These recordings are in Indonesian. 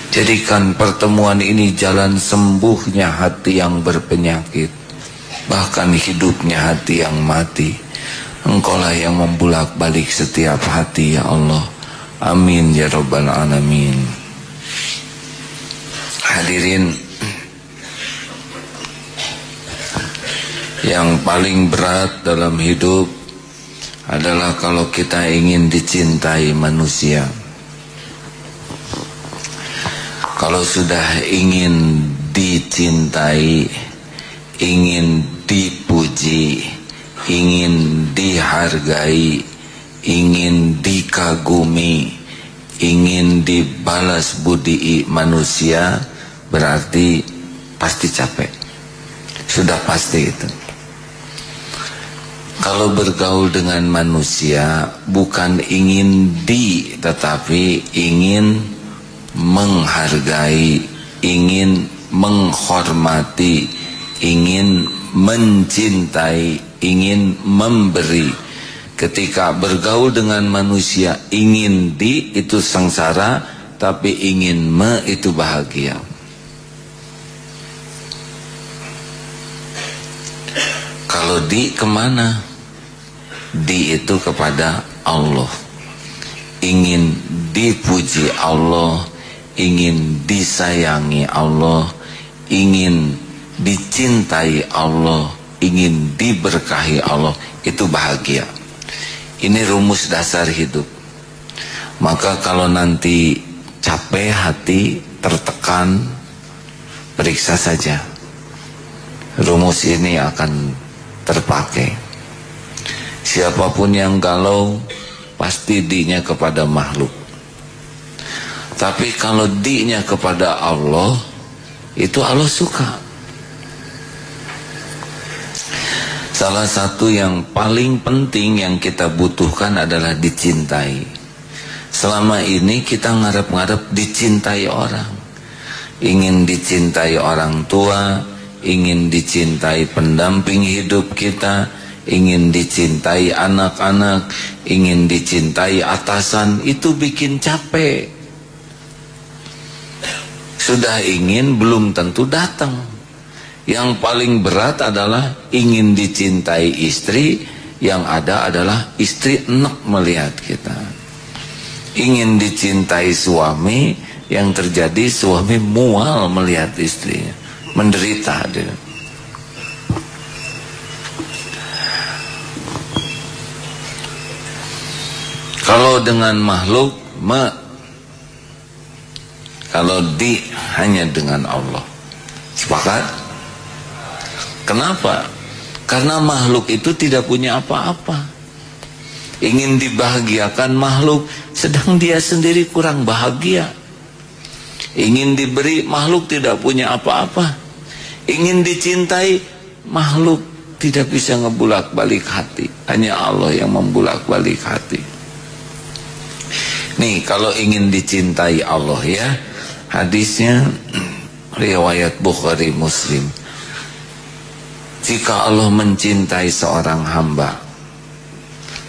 Jadikan pertemuan ini jalan sembuhnya hati yang berpenyakit, bahkan hidupnya hati yang mati. Engkaulah yang membulak-balik setiap hati ya Allah. Amin ya rabbal alamin. Hadirin, yang paling berat dalam hidup adalah kalau kita ingin dicintai manusia. Kalau sudah ingin dicintai, ingin dipuji, ingin dihargai, ingin dikagumi, ingin dibalas budi manusia, berarti pasti capek. Sudah pasti itu. Kalau bergaul dengan manusia bukan ingin tetapi ingin menghargai, ingin menghormati, ingin mencintai, ingin memberi. Ketika bergaul dengan manusia ingin itu sengsara, tapi ingin itu bahagia. Kalau kemana? Itu kepada Allah. Ingin dipuji Allah, ingin disayangi Allah, ingin dicintai Allah, ingin diberkahi Allah, itu bahagia. Ini rumus dasar hidup. Maka kalau nanti capek hati, tertekan, periksa saja. Rumus ini akan terpakai. Siapapun yang galau, pasti dinya kepada makhluk. Tapi kalau dinya kepada Allah, itu Allah suka. Salah satu yang paling penting yang kita butuhkan adalah dicintai. Selama ini kita ngarep-ngarep dicintai orang. Ingin dicintai orang tua, ingin dicintai pendamping hidup kita, ingin dicintai anak-anak, ingin dicintai atasan, itu bikin capek. Sudah ingin belum tentu datang. Yang paling berat adalah ingin dicintai istri, yang ada adalah istri enak melihat kita. Ingin dicintai suami, yang terjadi suami mual melihat istrinya, menderita dia. Kalau dengan makhluk, kalau hanya dengan Allah. Sepakat? Kenapa? Karena makhluk itu tidak punya apa-apa. Ingin dibahagiakan makhluk, sedang dia sendiri kurang bahagia. Ingin diberi, makhluk tidak punya apa-apa. Ingin dicintai, makhluk tidak bisa ngebulak-balik hati. Hanya Allah yang membulak-balik hati. Nih, kalau ingin dicintai Allah ya, hadisnya riwayat Bukhari Muslim. Jika Allah mencintai seorang hamba,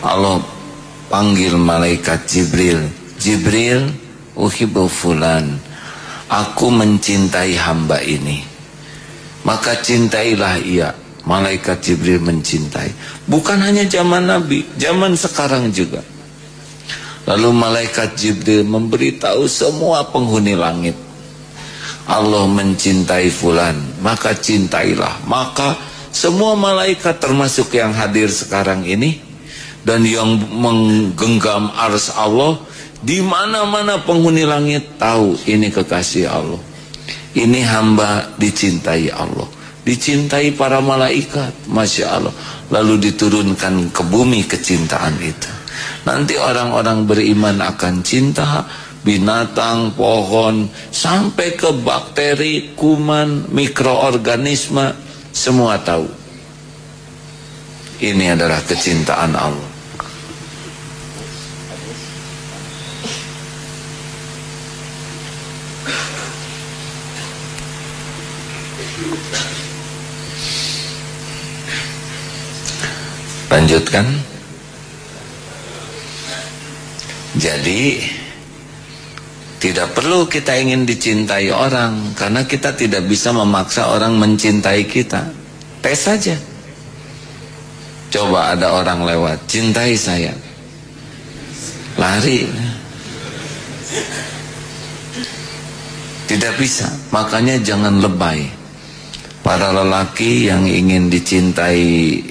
Allah panggil malaikat Jibril. Jibril, uhibbu fulan, aku mencintai hamba ini. Maka cintailah ia. Malaikat Jibril mencintai. Bukan hanya zaman Nabi, zaman sekarang juga. Lalu malaikat Jibril memberitahu semua penghuni langit, Allah mencintai fulan, maka cintailah. Maka semua malaikat termasuk yang hadir sekarang ini dan yang menggenggam arsy Allah, di mana-mana penghuni langit tahu ini kekasih Allah. Ini hamba dicintai Allah, dicintai para malaikat, Masya Allah. Lalu diturunkan ke bumi kecintaan itu. Nanti orang-orang beriman akan cinta binatang, pohon, sampai ke bakteri, kuman, mikroorganisme, semua tahu. Ini adalah kecintaan Allah. Lanjutkan. Jadi Tidak perlu kita ingin dicintai orang, karena kita tidak bisa memaksa orang mencintai kita. Tes saja. Coba ada orang lewat, cintai saya, lari. Tidak bisa. Makanya jangan lebay. Para lelaki yang ingin dicintai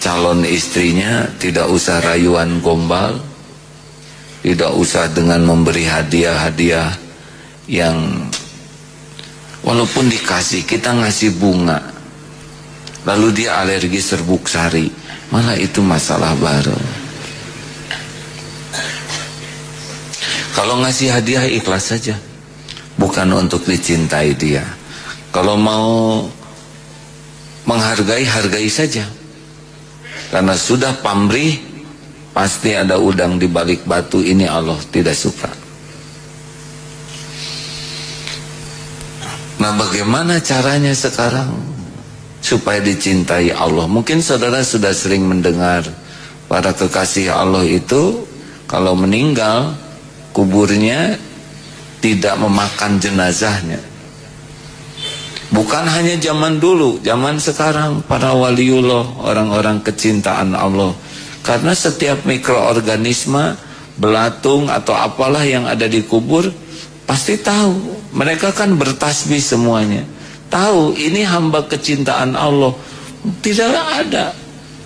calon istrinya, tidak usah rayuan gombal, tidak usah dengan memberi hadiah-hadiah yang walaupun dikasih, kita ngasih bunga lalu dia alergi serbuk sari, malah itu masalah baru. Kalau ngasih hadiah ikhlas saja, bukan untuk dicintai dia. Kalau mau menghargai, hargai saja. Karena sudah pamrih, pasti ada udang di balik batu, ini Allah tidak suka. Nah, bagaimana caranya sekarang supaya dicintai Allah? Mungkin saudara sudah sering mendengar para kekasih Allah itu kalau meninggal, kuburnya tidak memakan jenazahnya. Bukan hanya zaman dulu, zaman sekarang para waliullah, orang-orang kecintaan Allah. Karena setiap mikroorganisme, belatung atau apalah yang ada di kubur pasti tahu. Mereka kan bertasbih semuanya. Tahu ini hamba kecintaan Allah. Tidak ada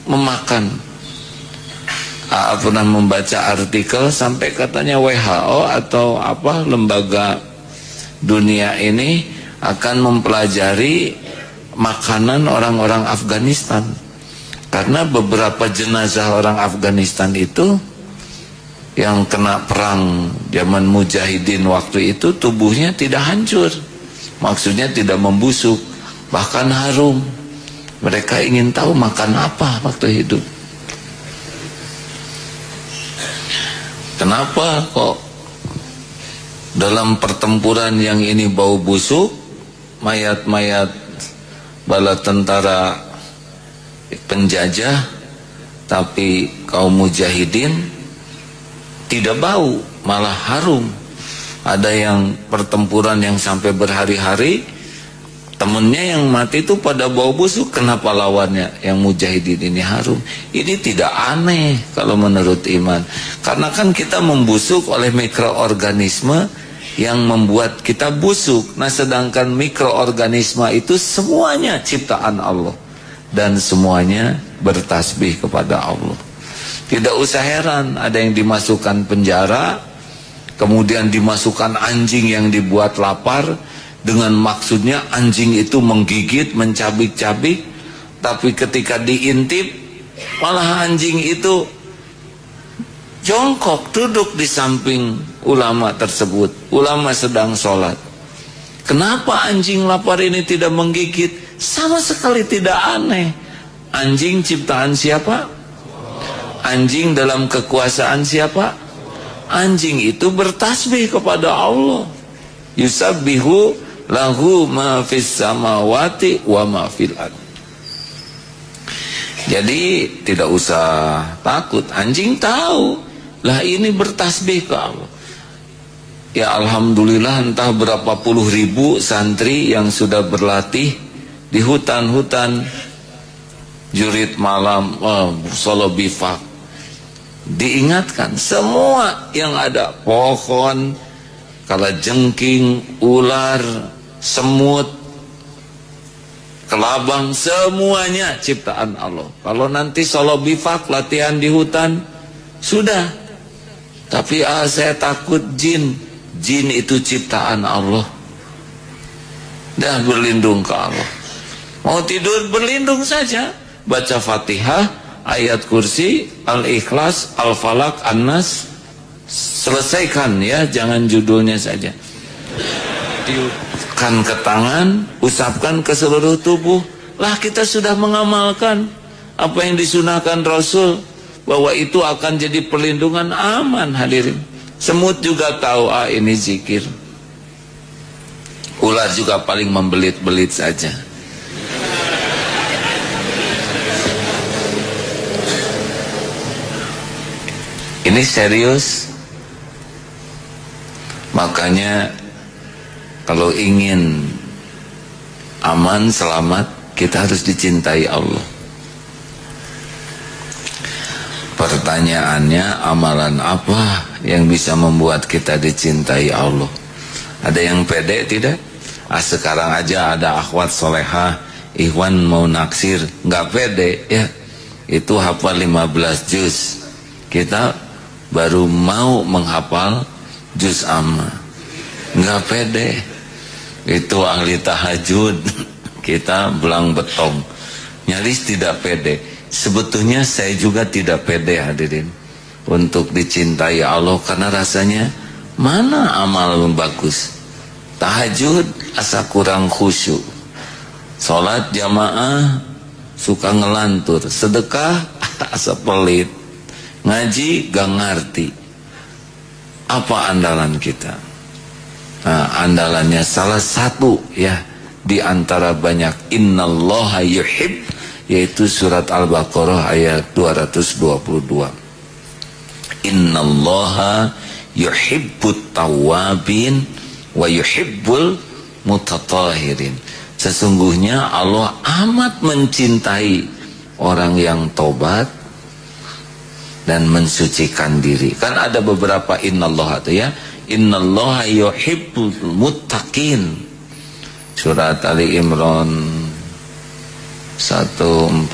memakan. Pernah membaca artikel sampai katanya WHO atau apa lembaga dunia ini akan mempelajari makanan orang-orang Afghanistan. Karena beberapa jenazah orang Afghanistan itu yang kena perang zaman mujahidin waktu itu, tubuhnya tidak hancur, maksudnya tidak membusuk, bahkan harum. Mereka ingin tahu makan apa waktu hidup. Kenapa kok dalam pertempuran yang ini bau busuk, mayat-mayat bala tentara penjajah, tapi kaum mujahidin tidak bau, malah harum. Ada yang pertempuran yang sampai berhari-hari, temennya yang mati itu pada bau busuk, kenapa lawannya yang mujahidin ini harum? Ini tidak aneh kalau menurut iman, karena kan kita membusuk oleh mikroorganisme yang membuat kita busuk. Nah, sedangkan mikroorganisme itu semuanya ciptaan Allah dan semuanya bertasbih kepada Allah. Tidak usah heran ada yang dimasukkan penjara, kemudian dimasukkan anjing yang dibuat lapar, dengan maksudnya anjing itu menggigit, mencabik-cabik, tapi ketika diintip malah anjing itu jongkok duduk di samping ulama tersebut. Ulama sedang sholat. Kenapa anjing lapar ini tidak menggigit? Sama sekali tidak aneh. Anjing ciptaan siapa? Anjing dalam kekuasaan siapa? Anjing itu bertasbih kepada Allah. Yusabbihu lahu ma fis samawati wa ma fil ard. Jadi tidak usah takut. Anjing tahu lah ini bertasbih ke Allah. Ya alhamdulillah, entah berapa puluh ribu santri yang sudah berlatih di hutan-hutan jurid malam, solo bifak, diingatkan semua yang ada, pohon, kalajengking, ular, semut, kelabang, semuanya ciptaan Allah. Kalau nanti solo bifak latihan di hutan, sudah. Tapi saya takut jin. Jin itu ciptaan Allah. Dah berlindung ke Allah. Mau tidur berlindung saja. Baca Fatihah, ayat kursi, Al-Ikhlas, Al-Falak, An-Nas. Selesaikan ya, jangan judulnya saja. Tiupkan ke tangan, usapkan ke seluruh tubuh. Lah kita sudah mengamalkan apa yang disunahkan Rasul, bahwa itu akan jadi perlindungan, aman hadirin. Semut juga tahu, ini zikir. Ular juga paling membelit-belit saja. Ini serius. Makanya kalau ingin aman, selamat, kita harus dicintai Allah. Pertanyaannya, amalan apa yang bisa membuat kita dicintai Allah? Ada yang pede tidak? Sekarang aja ada akhwat solehah, ikhwan mau naksir, nggak pede ya. Itu hafal 15 juz. Kita baru mau menghafal juz amma, nggak pede. Itu ahli tahajud, kita belang betong, nyaris tidak pede. Sebetulnya saya juga tidak pede hadirin untuk dicintai Allah, karena rasanya mana amal bagus. Tahajud asa kurang khusyuk, sholat jamaah suka ngelantur, sedekah asa pelit, ngaji gak ngerti. Apa andalan kita? Nah, andalannya salah satu ya di antara banyak, innallaha yuhib, yaitu surat Al-Baqarah ayat 222. Innallaha yuhibbut tawwabin wa yuhibbul mutatahhirin. Sesungguhnya Allah amat mencintai orang yang tobat dan mensucikan diri. Kan ada beberapa innallaha itu ya. Innallaha yuhibbul muttaqin. Surat Ali Imran 146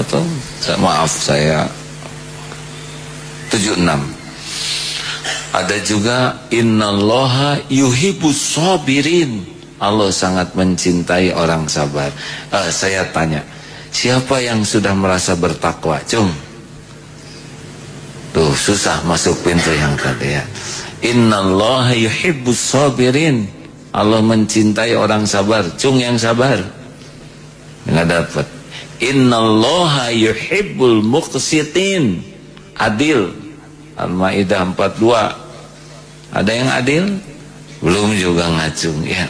atau maaf saya 76. Ada juga innallaha yuhibbus sabirin. Allah sangat mencintai orang sabar. Saya tanya, siapa yang sudah merasa bertakwa? Cung. Tuh susah masuk pintu yang tadi ya. Innallaha yuhibbus sabirin. Allah mencintai orang sabar. Cung yang sabar. Nggak dapat. Innallaha yuhibbul muqsitin. Adil. Al-Maidah 42. Ada yang adil? Belum juga ngacung ya.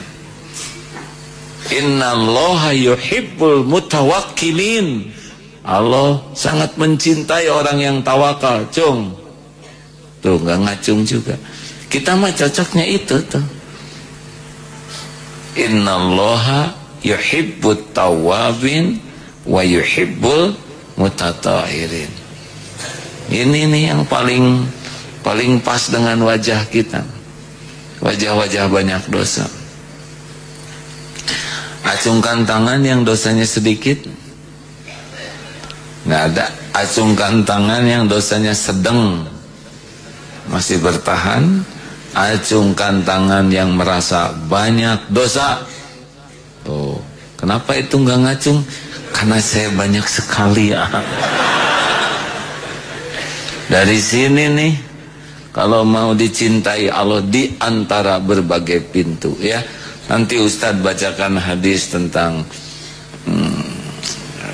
Innallaha yuhibbul mutawakkilin. Allah sangat mencintai orang yang tawakal. Cung. Tuh nggak ngacung juga. Kita mah cocoknya itu tuh. Innallaha yuhibbut tawwabin wa yuhibbul mutatahhirin. Ini nih yang paling pas dengan wajah kita. Wajah-wajah banyak dosa. Acungkan tangan yang dosanya sedikit. Nggak ada. Acungkan tangan yang dosanya sedang, masih bertahan. Acungkan tangan yang merasa banyak dosa. Oh, kenapa itu nggak ngacung? Karena saya banyak sekali ya. Dari sini nih, kalau mau dicintai Allah di antara berbagai pintu ya. Nanti Ustadz bacakan hadis tentang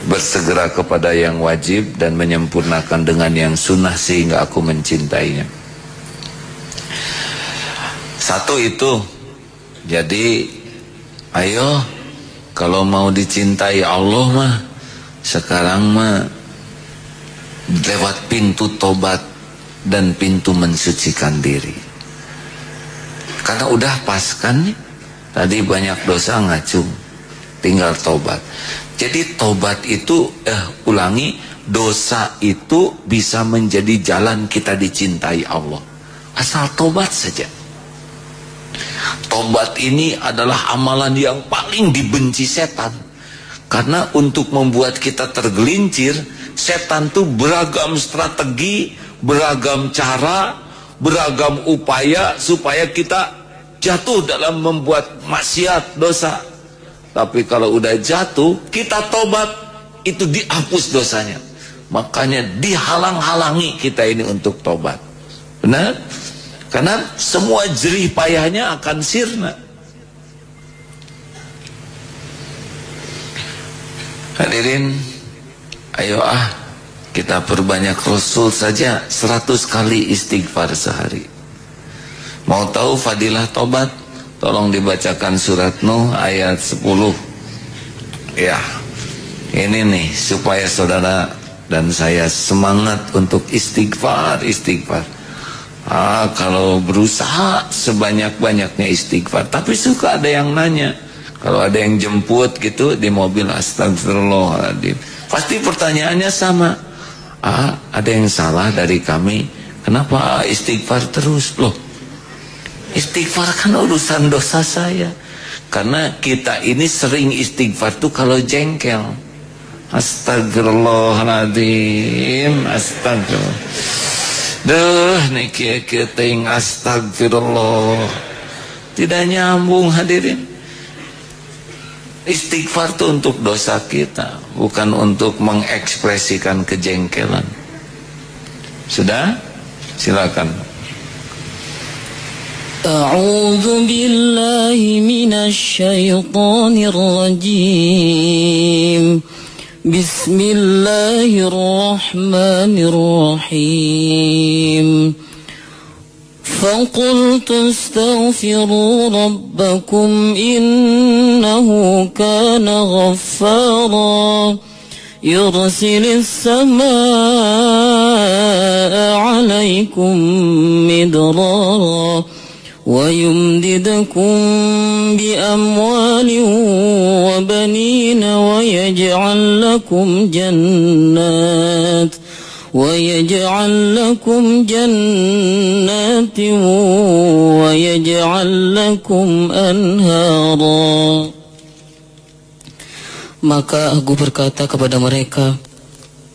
bersegera kepada yang wajib dan menyempurnakan dengan yang sunnah sehingga aku mencintainya. Satu itu. Jadi ayo, kalau mau dicintai Allah mah sekarang mah lewat pintu tobat dan pintu mensucikan diri. Karena udah pas kan nih, tadi banyak dosa ngacung, tinggal tobat. Jadi tobat itu ulangi, dosa itu bisa menjadi jalan kita dicintai Allah. Asal tobat saja. Tobat ini adalah amalan yang paling dibenci setan. Karena untuk membuat kita tergelincir, setan tuh beragam strategi, beragam cara, beragam upaya supaya kita jatuh dalam membuat maksiat, dosa. Tapi kalau udah jatuh, kita tobat, itu dihapus dosanya. Makanya dihalang-halangi kita ini untuk tobat. Benar? Karena semua jerih payahnya akan sirna. Hadirin, ayo kita perbanyak Rasul saja 100 kali istighfar sehari. Mau tahu fadilah tobat? Tolong dibacakan surat Nuh ayat 10. Ya, ini nih supaya saudara dan saya semangat untuk istighfar. Kalau berusaha sebanyak-banyaknya istighfar. Tapi suka ada yang nanya, kalau ada yang jemput gitu di mobil, astagfirullahaladzim, pasti pertanyaannya sama. Ada yang salah dari kami, kenapa istighfar terus? Loh, istighfar kan urusan dosa saya. Karena kita ini sering istighfar tuh kalau jengkel. Astagfirullahaladzim, astagfirullah. Duh, niki keting, astagfirullah. Tidak nyambung hadirin. Istighfar itu untuk dosa kita, bukan untuk mengekspresikan kejengkelan. Sudah? Silakan. A'udzu billahi minasy syaithanir rajim. Bismillahirrahmanirrahim. فقلت استغفروا ربكم إنه كان غفارا يرسل السماء عليكم مدرارا ويمددكم بأموال وبنين ويجعل لكم جنات ويجعل لكم أنهارا. Maka aku berkata kepada mereka,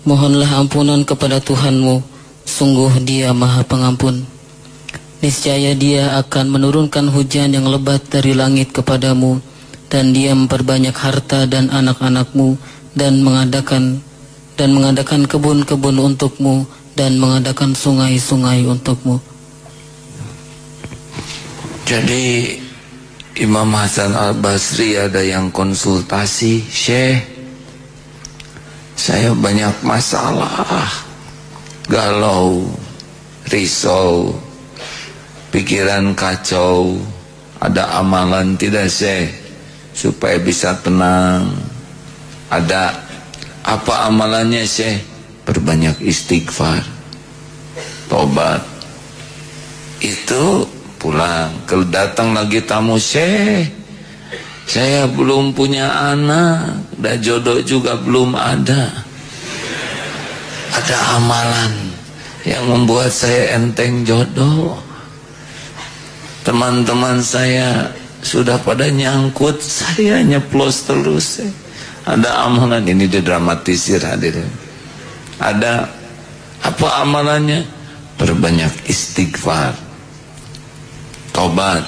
mohonlah ampunan kepada Tuhanmu, sungguh Dia Maha Pengampun. Niscaya Dia akan menurunkan hujan yang lebat dari langit kepadamu, dan Dia memperbanyak harta dan anak-anakmu, dan mengadakan kebun-kebun untukmu, dan mengadakan sungai-sungai untukmu. Jadi Imam Hasan Al-Basri ada yang konsultasi, Syekh, saya banyak masalah, galau, risau, pikiran kacau, ada amalan tidak Syekh supaya bisa tenang? Ada. Apa amalannya Syekh? Perbanyak istighfar, tobat. Itu pulang, kalau datang lagi tamu, Syekh, saya belum punya anak, dan jodoh juga belum ada. Ada amalan yang membuat saya enteng jodoh. Teman-teman saya sudah pada nyangkut, saya nyeplos terus. Ada amalan, ini didramatisir hadirin. Ada apa amalannya? Perbanyak istighfar, tobat.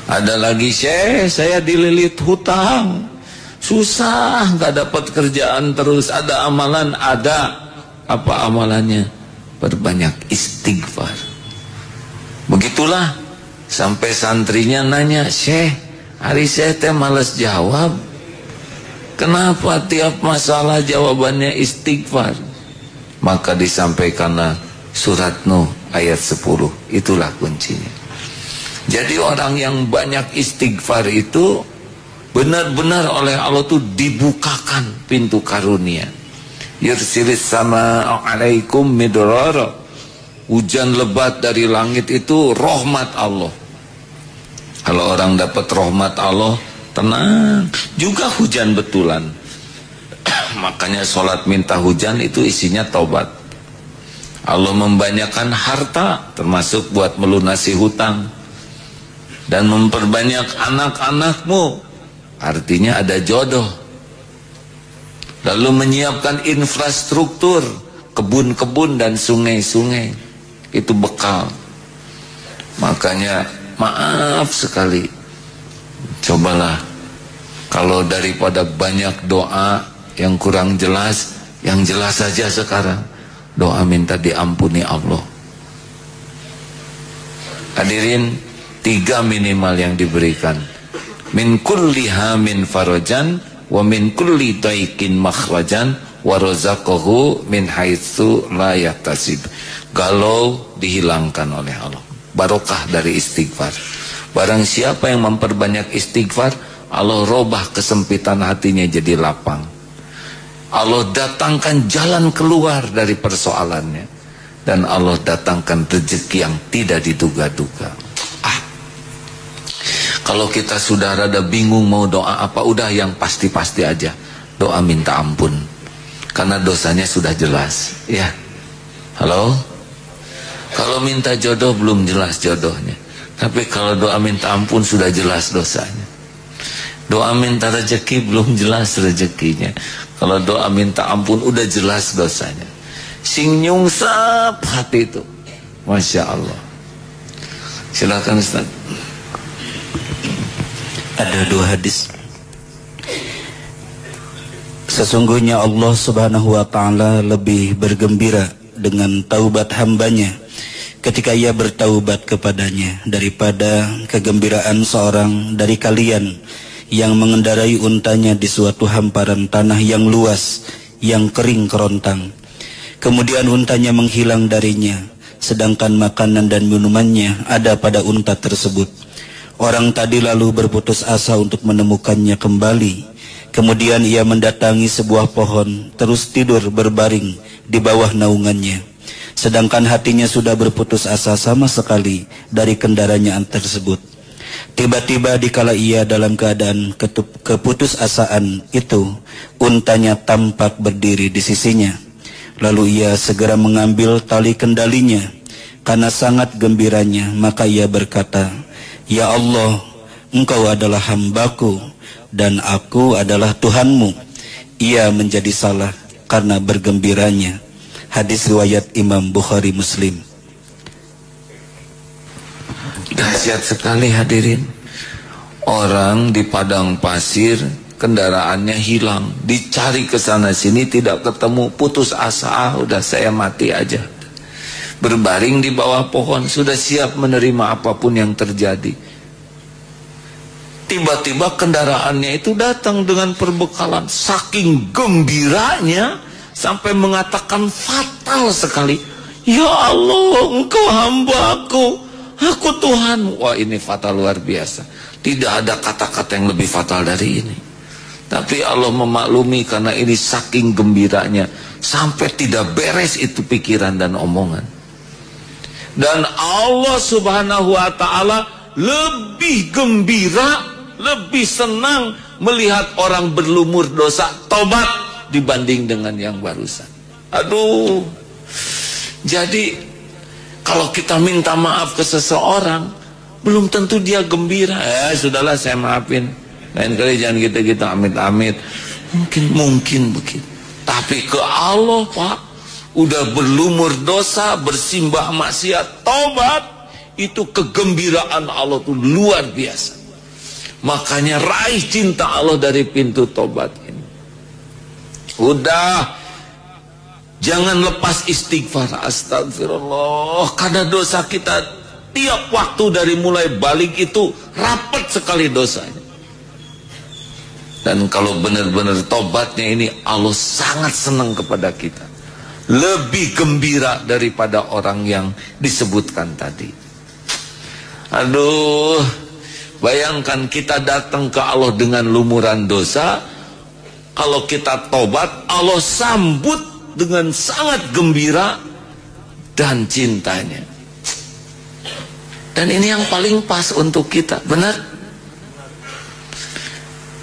Ada lagi, Syekh, saya dililit hutang, susah, gak dapat kerjaan terus. Ada amalan? Ada. Apa amalannya? Perbanyak istighfar. Begitulah sampai santrinya nanya, Syekh, hari saya teh males jawab. Kenapa tiap masalah jawabannya istighfar? Maka disampaikanlah surat Nuh ayat 10. Itulah kuncinya. Jadi orang yang banyak istighfar itu benar-benar oleh Allah tuh dibukakan pintu karunia. Yursilis sama alaikum midrara. Hujan lebat dari langit itu rahmat Allah. Kalau orang dapat rahmat Allah, tenang. Juga hujan betulan. Makanya sholat minta hujan itu isinya taubat. Allah membanyakan harta, termasuk buat melunasi hutang. Dan memperbanyak anak-anakmu, artinya ada jodoh. Lalu menyiapkan infrastruktur, kebun-kebun dan sungai-sungai, itu bekal. Makanya maaf sekali, cobalah kalau daripada banyak doa yang kurang jelas, yang jelas saja sekarang, doa minta diampuni Allah. Hadirin, 3 minimal yang diberikan. Min kulli hamin farajan, wa min kulli daikin makhrajan, wa razaqahu min haitsu la yahtasib. Galau dihilangkan oleh Allah. Barokah dari istighfar. Barang siapa yang memperbanyak istighfar, Allah robah kesempitan hatinya jadi lapang. Allah datangkan jalan keluar dari persoalannya. dan Allah datangkan rezeki yang tidak diduga-duga. Kalau kita sudah rada bingung mau doa apa, udah yang pasti-pasti aja, doa minta ampun, karena dosanya sudah jelas. Ya, halo. Kalau minta jodoh belum jelas jodohnya, tapi kalau doa minta ampun sudah jelas dosanya. Doa minta rezeki belum jelas rezekinya, kalau doa minta ampun udah jelas dosanya. Sing nyungsep hati itu, Masya Allah. Silakan Ustaz. Ada dua hadis. Sesungguhnya Allah Subhanahu wa ta'ala lebih bergembira dengan taubat hambanya ketika ia bertaubat kepadanya daripada kegembiraan seorang dari kalian yang mengendarai untanya di suatu hamparan tanah yang luas, yang kering kerontang. Kemudian untanya menghilang darinya, sedangkan makanan dan minumannya ada pada unta tersebut. Orang tadi lalu berputus asa untuk menemukannya kembali. Kemudian ia mendatangi sebuah pohon, terus tidur berbaring di bawah naungannya. Sedangkan hatinya sudah berputus asa sama sekali dari kendaraan tersebut. Tiba-tiba dikala ia dalam keadaan keputusasaan itu, untanya tampak berdiri di sisinya. Lalu ia segera mengambil tali kendalinya. Karena sangat gembiranya, maka ia berkata, "Ya Allah, Engkau adalah hambaku dan aku adalah Tuhanmu." Ia menjadi salah karena bergembiranya. Hadis riwayat Imam Bukhari Muslim. Dahsyat sekali hadirin. Orang di padang pasir, kendaraannya hilang, dicari ke sana sini tidak ketemu, putus asa, udah saya mati aja. Berbaring di bawah pohon, sudah siap menerima apapun yang terjadi. Tiba-tiba kendaraannya itu datang dengan perbekalan. Saking gembiranya sampai mengatakan fatal sekali, "Ya Allah, Engkau hambaku, aku Tuhan." Wah, ini fatal luar biasa. Tidak ada kata-kata yang lebih fatal dari ini. Tapi Allah memaklumi karena ini saking gembiranya sampai tidak beres itu pikiran dan omongan. Dan Allah Subhanahu wa ta'ala lebih gembira, lebih senang melihat orang berlumur dosa tobat dibanding dengan yang barusan. Aduh. Jadi kalau kita minta maaf ke seseorang, belum tentu dia gembira. Sudahlah saya maafin, lain kali jangan gitu-gitu, amit-amit. Mungkin begitu. Tapi ke Allah, Pak, udah berlumur dosa, bersimbah maksiat, tobat, itu kegembiraan Allah tuh luar biasa. Makanya raih cinta Allah dari pintu tobat ini. Udah, jangan lepas istighfar, astagfirullah, karena dosa kita tiap waktu dari mulai balik itu rapat sekali dosanya. Dan kalau benar-benar tobatnya ini, Allah sangat senang kepada kita, lebih gembira daripada orang yang disebutkan tadi. Aduh, bayangkan kita datang ke Allah dengan lumuran dosa. Kalau kita tobat, Allah sambut dengan sangat gembira dan cintanya. Dan ini yang paling pas untuk kita, benar?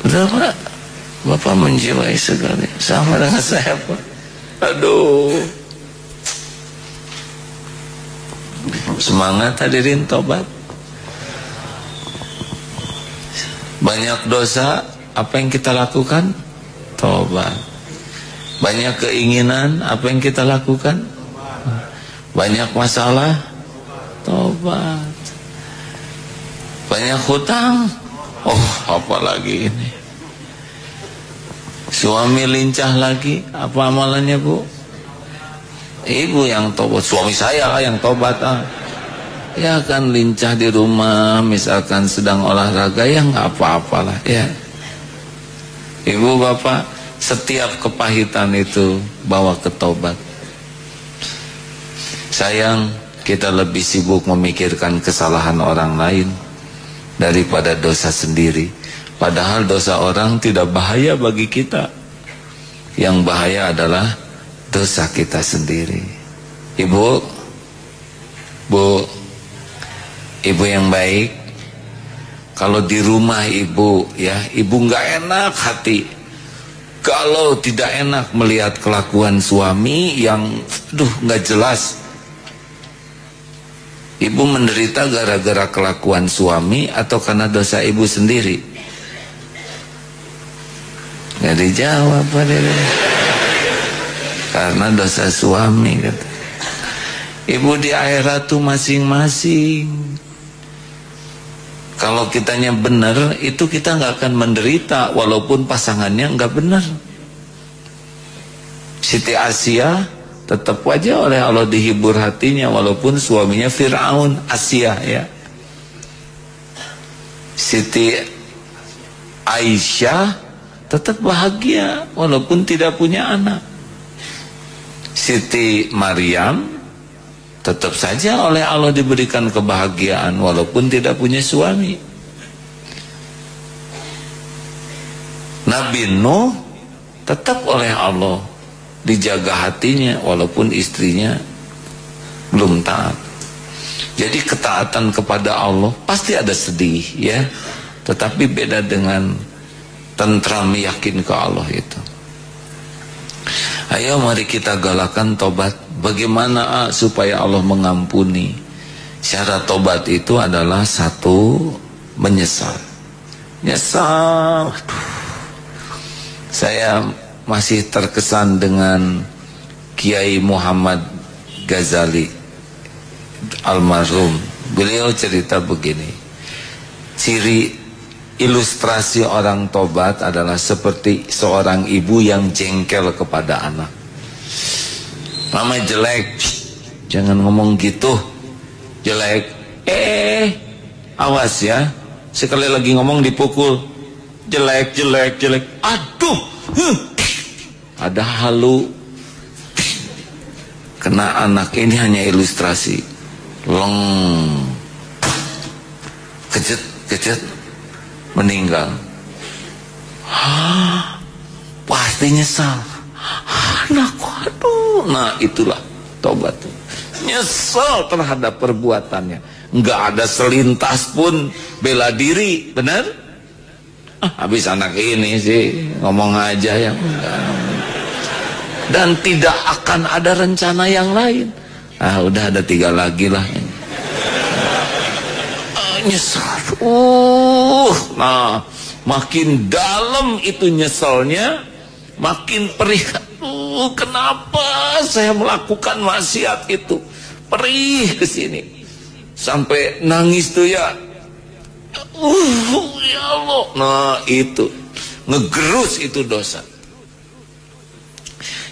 Benar, Pak? Bapak menjiwai segala sama dengan saya, Pak. Aduh, semangat hadirin tobat. Banyak dosa, apa yang kita lakukan? Tobat. Banyak keinginan, apa yang kita lakukan? Banyak masalah? Tobat. Banyak hutang? Oh, apalagi ini. Suami lincah lagi, apa amalannya, Bu? Ibu yang tobat, suami saya yang tobat. Ya kan lincah di rumah, misalkan sedang olahraga, ya nggak apa-apalah ya. Ibu bapak, setiap kepahitan itu bawa ke tobat. Sayang, kita lebih sibuk memikirkan kesalahan orang lain daripada dosa sendiri. Padahal dosa orang tidak bahaya bagi kita. Yang bahaya adalah dosa kita sendiri. Ibu yang baik, kalau di rumah ibu ya, ibu nggak enak hati kalau tidak enak melihat kelakuan suami yang nggak jelas. Ibu menderita gara-gara kelakuan suami atau karena dosa ibu sendiri? Nggak dijawab, Pak. Karena dosa suami, kata. Ibu di akhirat tuh masing-masing. Kalau kitanya benar, itu kita nggak akan menderita walaupun pasangannya nggak benar. Siti Asia tetap aja oleh Allah dihibur hatinya walaupun suaminya Fir'aun. Asia ya. Siti Aisyah tetap bahagia walaupun tidak punya anak. Siti Maryam tetap saja oleh Allah diberikan kebahagiaan walaupun tidak punya suami. Nabi Nuh tetap oleh Allah dijaga hatinya walaupun istrinya belum taat. Jadi ketaatan kepada Allah pasti ada sedih ya, tetapi beda dengan tentram yakin ke Allah itu. Ayo mari kita galakan tobat. Bagaimana supaya Allah mengampuni? Syarat tobat itu adalah satu, menyesal. Nyesal. Saya masih terkesan dengan Kiai Muhammad Ghazali almarhum. Beliau cerita begini, ciri ilustrasi orang tobat adalah seperti seorang ibu yang jengkel kepada anak. Mama jelek, jangan ngomong gitu, jelek. Awas ya, sekali lagi ngomong dipukul. Jelek. Aduh, ada halu. Kena anak ini hanya ilustrasi. Leng, kejet, meninggal. Pasti nyesal. Anakku, aduh. Nah itulah tobat. Nyesal terhadap perbuatannya. Nggak ada selintas pun bela diri, benar? Habis anak ini sih ngomong aja yang enggak. Dan tidak akan ada rencana yang lain. Udah ada 3 lagi lah. Nyesal. Nah makin dalam itu nyesalnya, makin perih. Kenapa saya melakukan maksiat itu? Perih ke sini. Sampai nangis tuh ya. Ya Allah. Nah itu ngegerus itu dosa.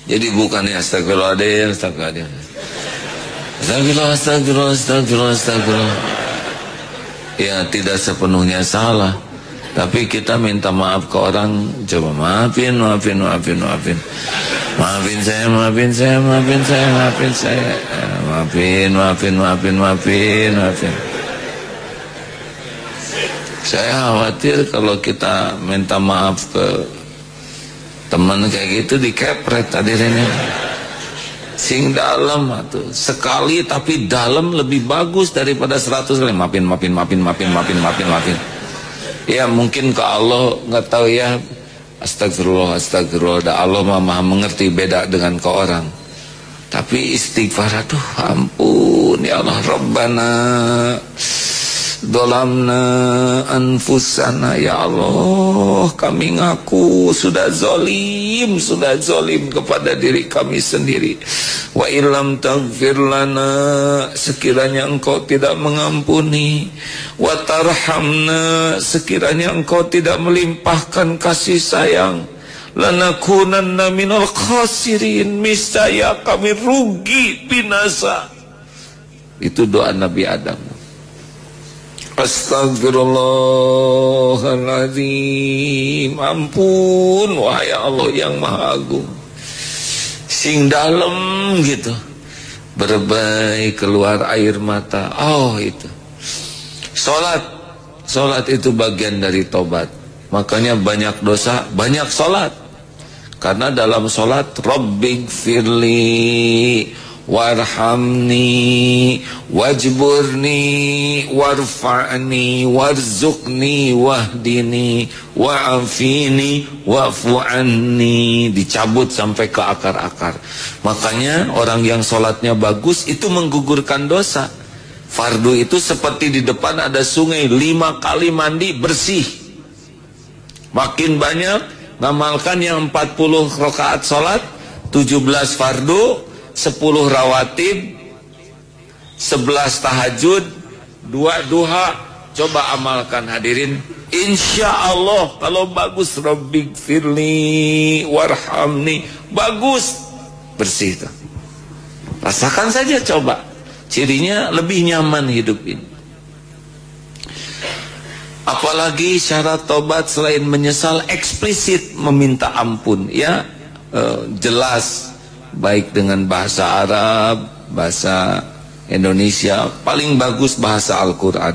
Jadi bukannya astagfirullahaladzim, astagfirullah. Ya tidak sepenuhnya salah, tapi kita minta maaf ke orang. Coba maafin saya. Saya khawatir kalau kita minta maaf ke teman kayak gitu dikepret hadirinnya. Sing dalam tuh sekali tapi dalam lebih bagus daripada 100 kali maafin. Ya mungkin ke Allah nggak tahu ya. Astagfirullah. Allah maha mengerti, beda dengan ke orang. Tapi istighfar, aduh ampun ya Allah, Rabbana dolamna anfusana, ya Allah kami ngaku sudah zolim kepada diri kami sendiri. Wa illam taghfir lana, sekiranya engkau tidak mengampuni, wa tarhamna, sekiranya engkau tidak melimpahkan kasih sayang, lanakunanna minal khasirin, niscaya kami rugi binasa. Itu doa Nabi Adam. Astagfirullahaladzim, ampun wahai Allah yang maha agung. Sing dalam gitu, berbaik keluar air mata. Oh itu Sholat itu bagian dari tobat. Makanya banyak dosa, banyak sholat. Karena dalam sholat Rabbighfirli warhamni wajburni warfa'ni warzuqni wahdini wa'afini wa'fu anni. Dicabut sampai ke akar-akar. Makanya orang yang sholatnya bagus itu menggugurkan dosa. Fardu itu seperti di depan ada sungai, 5 kali mandi bersih. Makin banyak ngamalkan yang 40 rakaat sholat, 17 fardu, 10 rawatib, 11 tahajud, 2 duha. Coba amalkan hadirin. Insya Allah kalau bagus, Rabbighfirli warhamni, bagus, bersih itu. Rasakan saja coba. Cirinya lebih nyaman hidup ini. Apalagi syarat tobat selain menyesal, eksplisit meminta ampun, ya, jelas. Baik dengan bahasa Arab, bahasa Indonesia, paling bagus bahasa Al-Quran.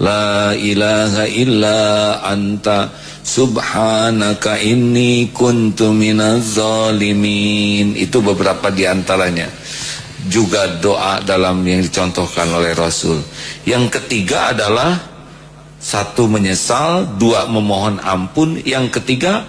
La ilaha illa anta subhanaka inni kuntu minaz zalimin. Itu beberapa diantaranya. Juga doa dalam yang dicontohkan oleh Rasul. Yang ketiga adalah 1 menyesal, 2 memohon ampun, yang ketiga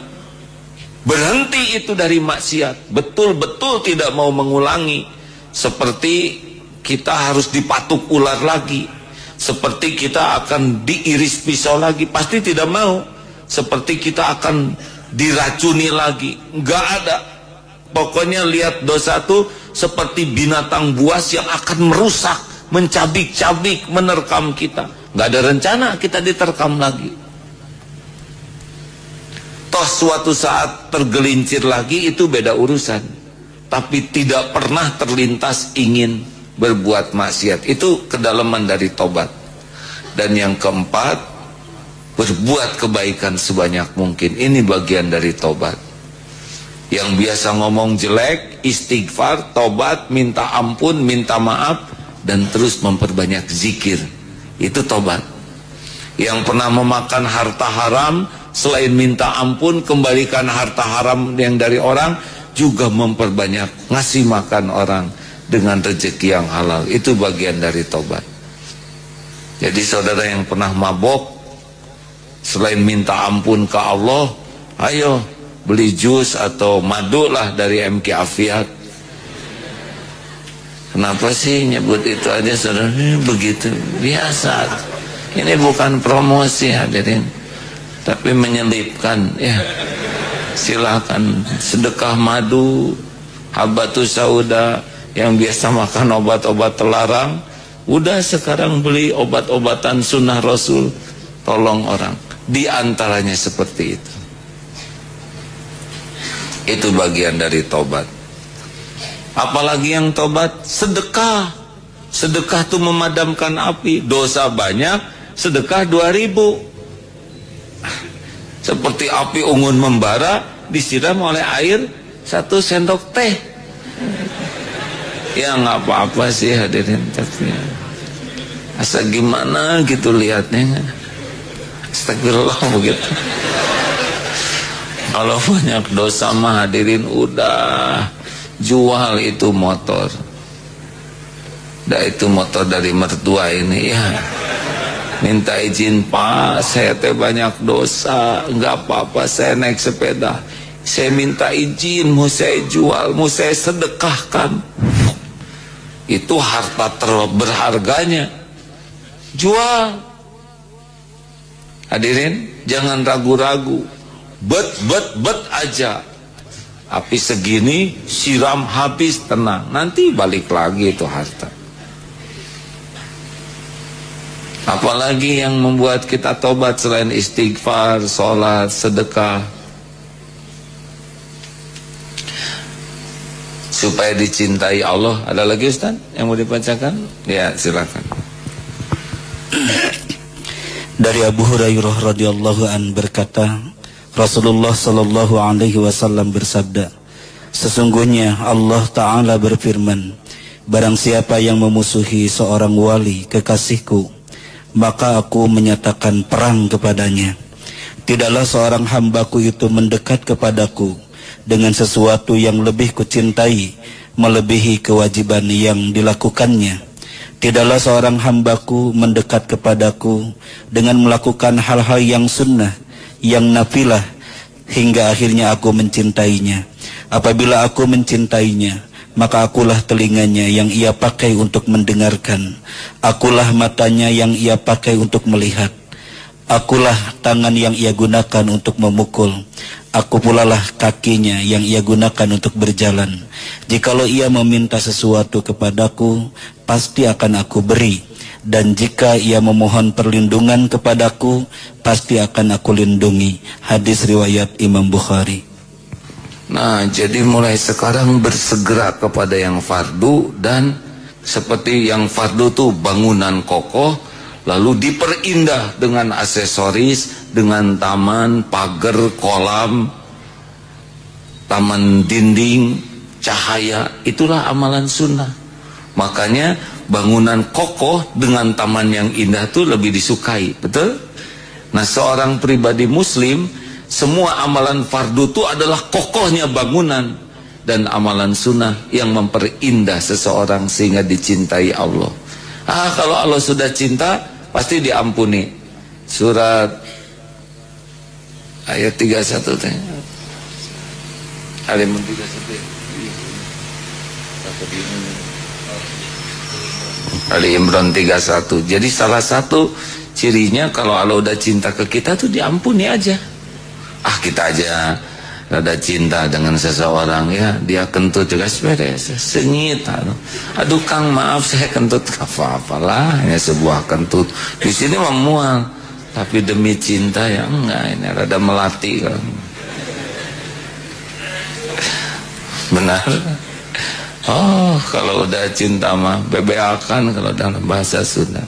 berhenti itu dari maksiat, betul-betul tidak mau mengulangi. Seperti kita harus dipatuk ular lagi, seperti kita akan diiris pisau lagi, pasti tidak mau. Seperti kita akan diracuni lagi, enggak ada. Pokoknya lihat dosa itu seperti binatang buas yang akan merusak, mencabik-cabik, menerkam kita. Enggak ada rencana kita diterkam lagi. Toh suatu saat tergelincir lagi, itu beda urusan. Tapi tidak pernah terlintas ingin berbuat maksiat. Itu kedalaman dari tobat. Dan yang keempat, berbuat kebaikan sebanyak mungkin. Ini bagian dari tobat. Yang biasa ngomong jelek, istighfar, tobat, minta ampun, minta maaf, dan terus memperbanyak zikir. Itu tobat. Yang pernah memakan harta haram, selain minta ampun, kembalikan harta haram yang dari orang, juga memperbanyak ngasih makan orang dengan rezeki yang halal. Itu bagian dari tobat. Jadi saudara yang pernah mabok, selain minta ampun ke Allah, ayo beli jus atau madu lah dari MK Afiat. Kenapa sih nyebut itu aja saudara? Begitu biasa. Ini bukan promosi hadirin, tapi menyelipkan, ya. Silakan sedekah madu, habatus sauda, yang biasa makan obat-obat terlarang, udah sekarang beli obat-obatan sunnah Rasul, tolong orang. Di antaranya seperti itu. Itu bagian dari tobat. Apalagi yang tobat? Sedekah. Sedekah itu memadamkan api. Dosa banyak, sedekah 2000. Seperti api unggun membara, disiram oleh air 1 sendok teh. Ya nggak apa-apa sih hadirin, tapi asa gimana gitu lihatnya. Astagfirullah begitu. Kalau banyak dosa mah hadirin udah jual itu motor. Dah itu motor dari mertua ini, ya. Minta izin, Pak, saya teh banyak dosa, enggak apa-apa saya naik sepeda. Saya minta izin, mau saya jual, mau saya sedekahkan. Itu harta berharganya. Jual. Hadirin, jangan ragu-ragu. Bet aja. Api segini, siram habis, tenang. Nanti balik lagi itu harta. Apalagi yang membuat kita tobat selain istighfar, sholat, sedekah, supaya dicintai Allah. Ada lagi Ustaz yang mau dibacakan? Ya silakan. Dari Abu Hurairah radhiyallahu an berkata, Rasulullah sallallahu alaihi wasallam bersabda, sesungguhnya Allah Ta'ala berfirman, barang siapa yang memusuhi seorang wali kekasihku, maka aku menyatakan perang kepadanya. Tidaklah seorang hambaku itu mendekat kepadaku dengan sesuatu yang lebih kucintai melebihi kewajiban yang dilakukannya. Tidaklah seorang hambaku mendekat kepadaku dengan melakukan hal-hal yang sunnah, yang nafilah, hingga akhirnya aku mencintainya. Apabila aku mencintainya, maka akulah telinganya yang ia pakai untuk mendengarkan, akulah matanya yang ia pakai untuk melihat, akulah tangan yang ia gunakan untuk memukul, aku pula lah kakinya yang ia gunakan untuk berjalan. Jikalau ia meminta sesuatu kepadaku, pasti akan aku beri. Dan jika ia memohon perlindungan kepadaku, pasti akan aku lindungi. Hadis riwayat Imam Bukhari. Nah, jadi mulai sekarang bersegera kepada yang fardu, dan seperti yang fardu tuh bangunan kokoh, lalu diperindah dengan aksesoris, dengan taman, pagar, kolam, taman dinding, cahaya. Itulah amalan sunnah. Makanya bangunan kokoh dengan taman yang indah itu lebih disukai, betul? Nah, seorang pribadi muslim, semua amalan fardu itu adalah kokohnya bangunan, dan amalan sunnah yang memperindah seseorang sehingga dicintai Allah. Kalau Allah sudah cinta, pasti diampuni. Surat ayat 31 teh. Al-Imran 31. Ali Imran 31. Jadi salah satu cirinya kalau Allah udah cinta ke kita tuh diampuni aja. Kita aja rada cinta dengan seseorang, ya dia kentut juga beres, sengit. Aduh Kang, maaf saya kentut. Apa-apalah, hanya sebuah kentut. Di sini memual, tapi demi cinta ya enggak, ini rada melati kan. Benar. Kalau udah cinta mah bebeakan kalau dalam bahasa Sunda.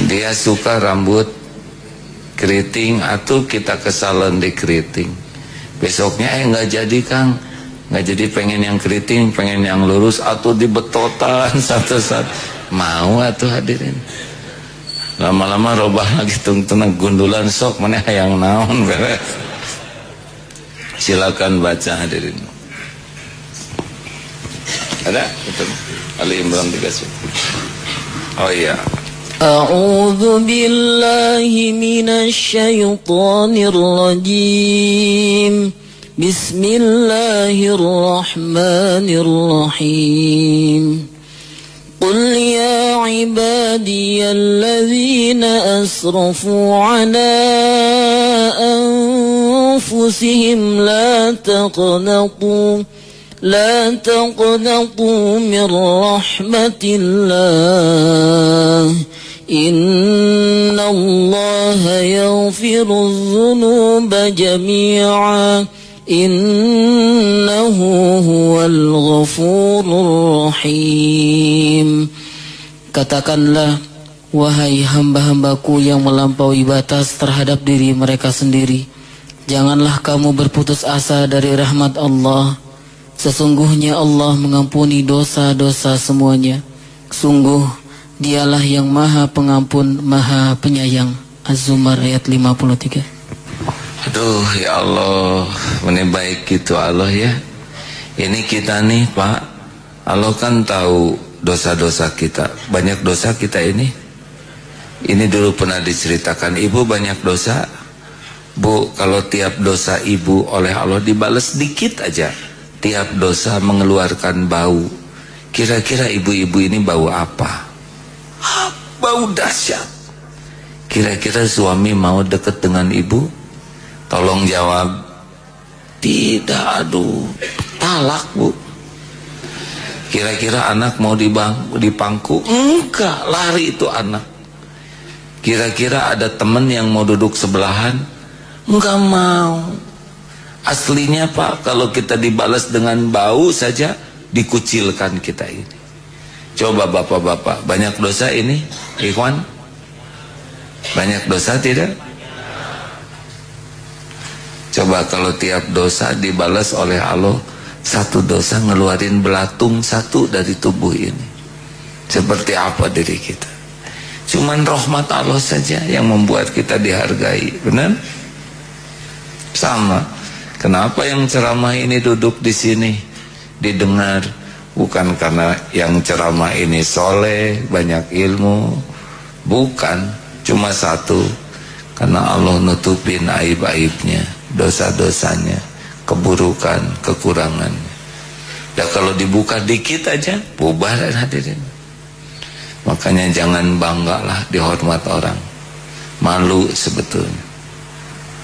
Dia suka rambut keriting, atau kita ke salon di keriting. Besoknya nggak jadi Kang, nggak jadi, pengen yang keriting, pengen yang lurus, atau dibetotan satu-satu. Mau atuh hadirin. Lama-lama robah lagi tungtung gundulan, sok mana yang naon beres. Silakan baca hadirin. Ada? Betul. Ali Imran 31. Oh iya. A'udzu billahi minasy syaithanir rajim. Bismillahirrahmanirrahim. Qul ya ibadiyalladzina asrafu ala anfusihim la taqnatu min rahmatillah. Innallaha yaghfiru dzunuba jami'a. Innahu huwal ghafurur rahim. Katakanlah, wahai hamba-hambaku yang melampaui batas terhadap diri mereka sendiri, janganlah kamu berputus asa dari rahmat Allah. Sesungguhnya Allah mengampuni dosa-dosa semuanya. Sungguh dialah yang maha pengampun, maha penyayang. Az-Zumar ayat 53. Aduh ya Allah, ini baik gitu Allah ya. Ini kita nih Pak, Allah kan tahu dosa-dosa kita. Banyak dosa kita ini. Ini dulu pernah diceritakan, ibu banyak dosa. Bu, kalau tiap dosa ibu oleh Allah dibalas dikit aja, tiap dosa mengeluarkan bau. Kira-kira ibu-ibu ini bau apa? Bau dahsyat. Kira-kira suami mau deket dengan ibu? Tolong jawab. Tidak, aduh, talak Bu. Kira-kira anak mau dipangku? Enggak, lari itu anak. Kira-kira ada teman yang mau duduk sebelahan? Enggak mau. Aslinya Pak, kalau kita dibalas dengan bau saja, dikucilkan kita ini. Coba bapak-bapak, banyak dosa ini, Ikhwan? Banyak dosa tidak? Coba kalau tiap dosa dibalas oleh Allah, satu dosa ngeluarin belatung satu dari tubuh ini, seperti apa diri kita? Cuman rahmat Allah saja yang membuat kita dihargai, benar? Sama. Kenapa yang ceramah ini duduk di sini? didengar, bukan karena yang ceramah ini soleh, banyak ilmu, bukan, cuma satu, karena Allah nutupin aib-aibnya, dosa-dosanya, keburukan, kekurangannya. Ya kalau dibuka dikit aja, bubar hadirin. Makanya jangan banggalah dihormat orang, malu sebetulnya.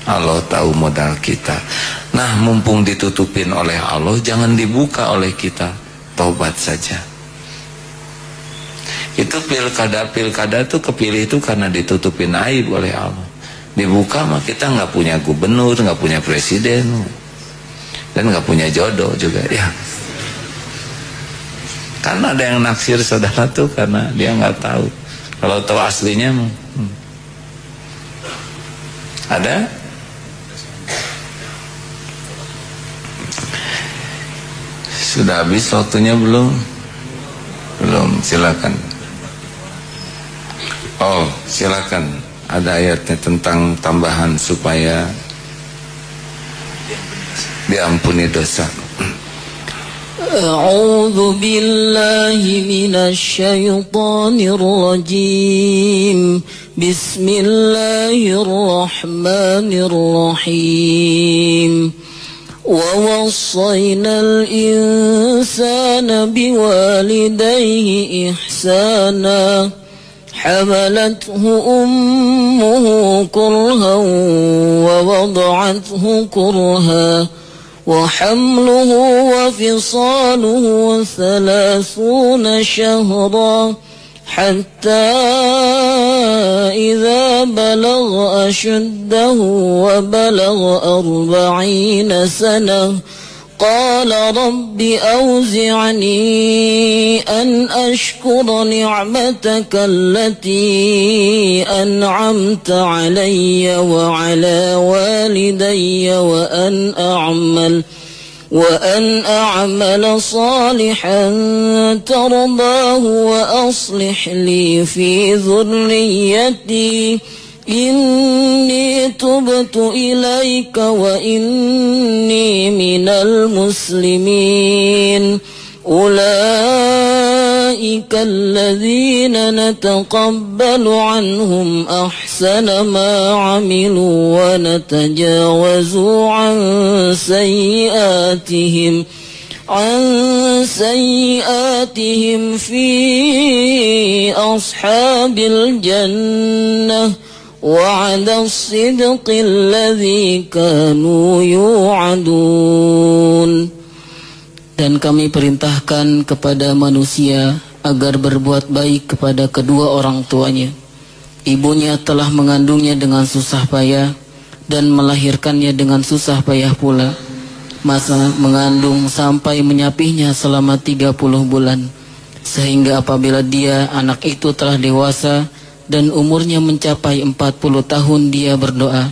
Allah tahu modal kita. Nah, mumpung ditutupin oleh Allah, jangan dibuka oleh kita, taubat saja. Itu pilkada tuh kepilih itu karena ditutupin aib oleh Allah. Dibuka mah kita nggak punya gubernur, nggak punya presiden, dan nggak punya jodoh juga ya. Karena ada yang naksir saudara tuh karena dia nggak tahu. Kalau tahu aslinya ada. Sudah habis waktunya belum? Belum, silakan. Oh, silakan. Ada ayatnya tentang tambahan supaya diampuni dosa. A'udzu billahi minasy syaithanir rajim. Bismillahirrahmanirrahim. ووصينا الإنسان بوالديه إحسانا حملته أمه كرها ووضعته كرها وحمله وفصاله 30 شهرا حتى إذا بلغ أشده وبلغ 40 سنة قال رب أوزعني أن أشكر نعمتك التي أنعمت علي وعلى والدي وأن أعمل صالحا ترضاه وأصلح لي في ذريتي إني تبت إليك وإني من المسلمين أولئك الذين نتقبل عنهم أحسن ما عملوا ونتجاوز عن سيئاتهم في أصحاب الجنة وعد الصدق الذي كانوا يوعدون. Dan kami perintahkan kepada manusia agar berbuat baik kepada kedua orang tuanya. Ibunya telah mengandungnya dengan susah payah dan melahirkannya dengan susah payah pula. Masa mengandung sampai menyapihnya selama 30 bulan. Sehingga apabila dia, anak itu telah dewasa dan umurnya mencapai 40 tahun, dia berdoa,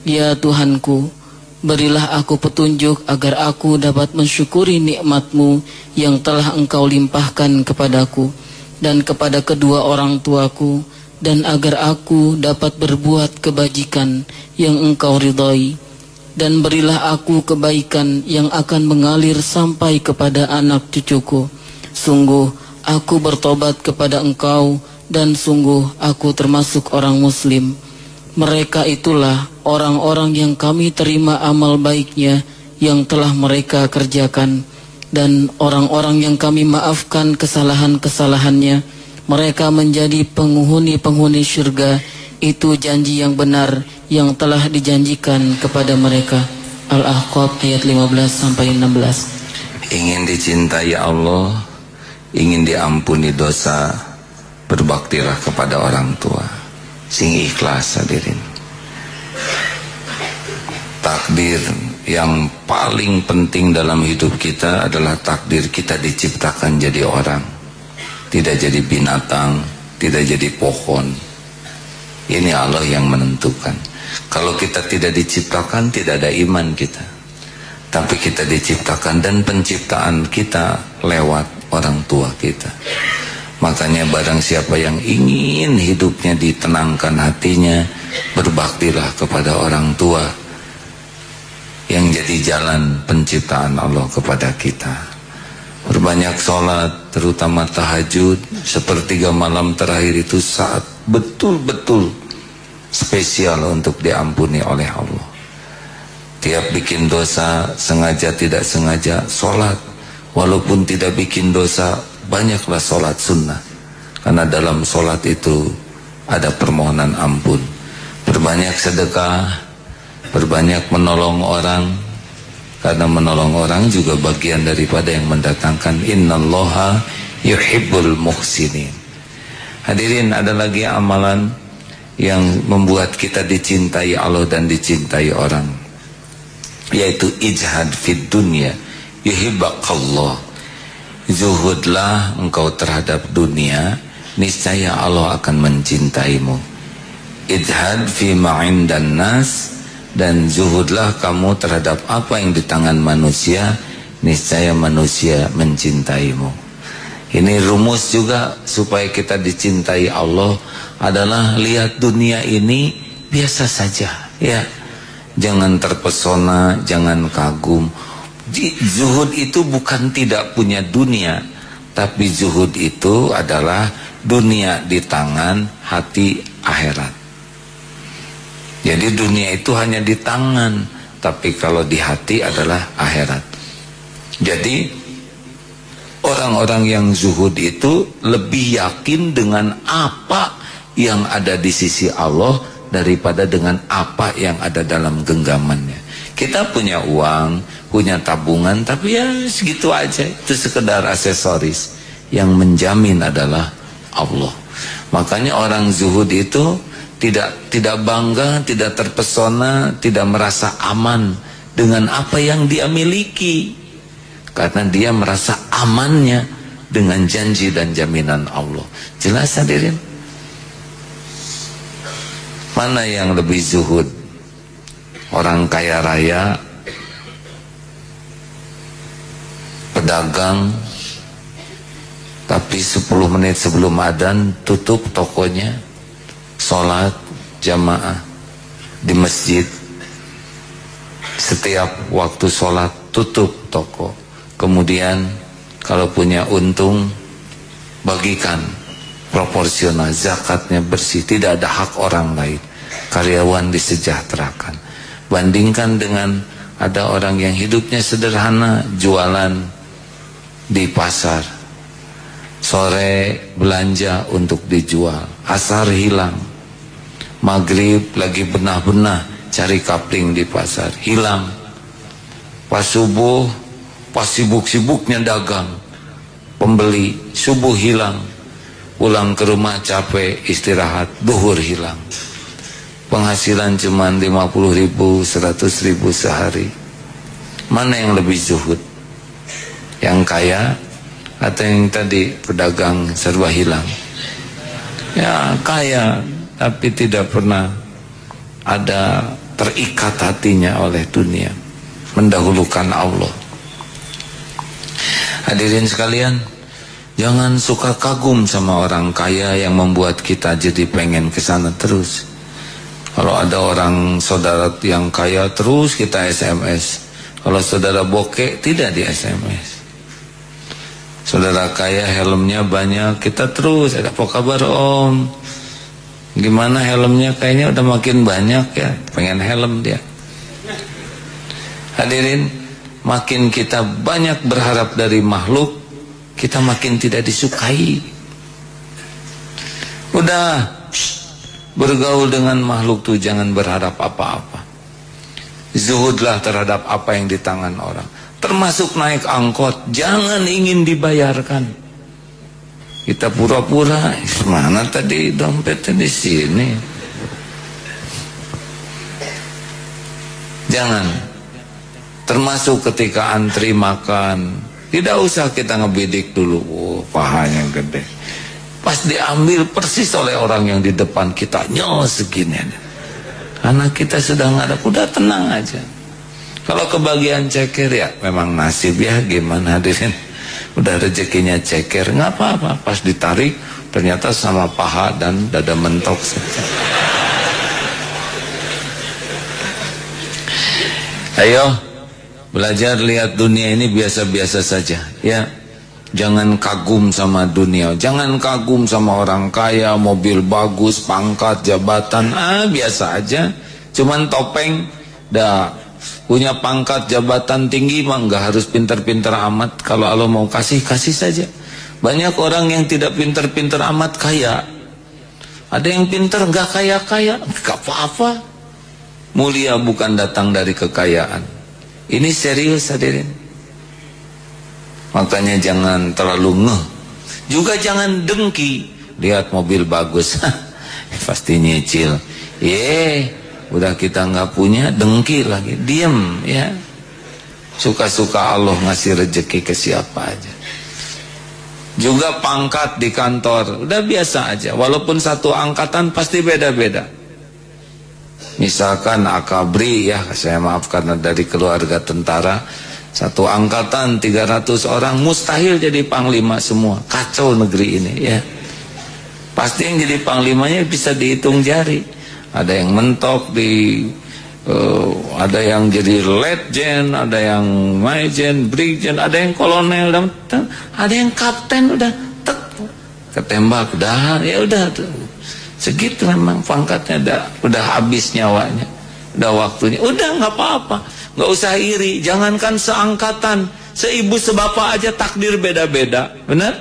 "Ya Tuhanku, berilah aku petunjuk agar aku dapat mensyukuri nikmat-Mu yang telah Engkau limpahkan kepadaku dan kepada kedua orang tuaku, dan agar aku dapat berbuat kebajikan yang Engkau ridhai. Dan berilah aku kebaikan yang akan mengalir sampai kepada anak cucuku. Sungguh aku bertobat kepada Engkau, dan sungguh aku termasuk orang muslim." Mereka itulah orang-orang yang kami terima amal baiknya yang telah mereka kerjakan, dan orang-orang yang kami maafkan kesalahan-kesalahannya. Mereka menjadi penghuni-penghuni syurga. Itu janji yang benar yang telah dijanjikan kepada mereka. Al-Ahqaf ayat 15-16. Ingin dicintai Allah, ingin diampuni dosa, berbaktilah kepada orang tua. Sing ikhlas hadirin. Takdir yang paling penting dalam hidup kita adalah takdir kita diciptakan jadi orang, tidak jadi binatang, tidak jadi pohon. Ini Allah yang menentukan. Kalau kita tidak diciptakan, tidak ada iman kita. Tapi kita diciptakan, dan penciptaan kita lewat orang tua kita. Makanya barang siapa yang ingin hidupnya ditenangkan hatinya, berbaktilah kepada orang tua, yang jadi jalan penciptaan Allah kepada kita. Berbanyak sholat, terutama tahajud. Sepertiga malam terakhir itu saat betul-betul spesial untuk diampuni oleh Allah. Tiap bikin dosa, sengaja tidak sengaja, sholat. Walaupun tidak bikin dosa, banyaklah sholat sunnah. Karena dalam sholat itu ada permohonan ampun. Berbanyak sedekah, berbanyak menolong orang. Karena menolong orang juga bagian daripada yang mendatangkan innallaha yuhibbul muhsinin. Hadirin, ada lagi amalan yang membuat kita dicintai Allah dan dicintai orang, yaitu ijhad fid dunya yuhibbakallah. Zuhudlah engkau terhadap dunia, niscaya Allah akan mencintaimu. Ijhad fi ma'indan nas, dan zuhudlah kamu terhadap apa yang di tangan manusia, niscaya manusia mencintaimu. Ini rumus juga supaya kita dicintai Allah adalah lihat dunia ini biasa saja, ya. Jangan terpesona, jangan kagum. Zuhud itu bukan tidak punya dunia, tapi zuhud itu adalah dunia di tangan, hati akhirat. Jadi dunia itu hanya di tangan, tapi kalau di hati adalah akhirat. Jadi orang-orang yang zuhud itu lebih yakin dengan apa yang ada di sisi Allah daripada dengan apa yang ada dalam genggamannya. Kita punya uang, punya tabungan, tapi ya segitu aja, itu sekedar aksesoris. Yang menjamin adalah Allah. Makanya orang zuhud itu tidak bangga, tidak terpesona, tidak merasa aman dengan apa yang dia miliki, karena dia merasa amannya dengan janji dan jaminan Allah. Jelas hadirin? Mana yang lebih zuhud? Orang kaya raya, pedagang, tapi 10 menit sebelum adzan tutup tokonya, sholat jamaah di masjid, setiap waktu sholat tutup toko, kemudian kalau punya untung bagikan proporsional, zakatnya bersih, tidak ada hak orang lain, karyawan disejahterakan. Bandingkan dengan ada orang yang hidupnya sederhana, jualan di pasar, sore belanja untuk dijual, asar hilang, maghrib lagi benah-benah cari kapling di pasar, hilang, pas subuh pas sibuk-sibuknya dagang, pembeli, subuh hilang, pulang ke rumah capek istirahat, duhur hilang, penghasilan cuma 50.000, 100.000 sehari. Mana yang lebih zuhud? Yang kaya atau yang tadi pedagang serba hilang? Ya kaya, tapi tidak pernah ada terikat hatinya oleh dunia, mendahulukan Allah. Hadirin sekalian, jangan suka kagum sama orang kaya yang membuat kita jadi pengen kesana terus. Kalau ada orang saudara yang kaya terus kita SMS, kalau saudara bokeh tidak di SMS. Saudara kaya helmnya banyak, kita terus, ada apa kabar om? Gimana helmnya? Kayaknya udah makin banyak ya, pengen helm dia. Hadirin, makin kita banyak berharap dari makhluk, kita makin tidak disukai. Udah, bergaul dengan makhluk tuh jangan berharap apa-apa. Zuhudlah terhadap apa yang di tangan orang. Termasuk naik angkot, jangan ingin dibayarkan. Kita pura-pura, mana tadi dompetnya di sini. Jangan. Termasuk ketika antri makan, tidak usah kita ngebidik dulu, oh pahanya gede. Pas diambil persis oleh orang yang di depan kita, nyos segini. Karena kita sudah ngadap, udah tenang aja. Kalau kebagian ceker ya memang nasib ya, gimana hadirin. Udah rezekinya ceker, nggak apa-apa. Pas ditarik ternyata sama paha dan dada mentok saja. Ayo belajar lihat dunia ini biasa-biasa saja ya. Jangan kagum sama dunia, jangan kagum sama orang kaya, mobil bagus, pangkat, jabatan, biasa aja. Cuman topeng, dah punya pangkat, jabatan tinggi mah nggak harus pintar-pintar amat. Kalau Allah mau kasih, kasih saja. Banyak orang yang tidak pintar-pintar amat kaya. Ada yang pintar nggak kaya-kaya, nggak apa-apa. Mulia bukan datang dari kekayaan. Ini serius hadirin. Makanya jangan terlalu ngeh. Juga jangan dengki. Lihat mobil bagus, pasti nyicil. Udah kita nggak punya, dengki lagi. Diem ya. Suka-suka Allah ngasih rezeki ke siapa aja. Juga pangkat di kantor, udah biasa aja. Walaupun satu angkatan pasti beda-beda. Misalkan akabri ya, saya maaf karena dari keluarga tentara, satu angkatan 300 orang mustahil jadi panglima semua. Kacau negeri ini ya. Pasti yang jadi panglimanya bisa dihitung jari. Ada yang mentok di ada yang jadi letjen, ada yang majen, brigjen, ada yang kolonel, ada yang kapten, udah ketembak, udah ya udah segitu memang pangkatnya, udah habis nyawanya, udah waktunya, udah nggak apa-apa, nggak usah iri. Jangankan seangkatan, seibu sebapak aja takdir beda-beda, benar?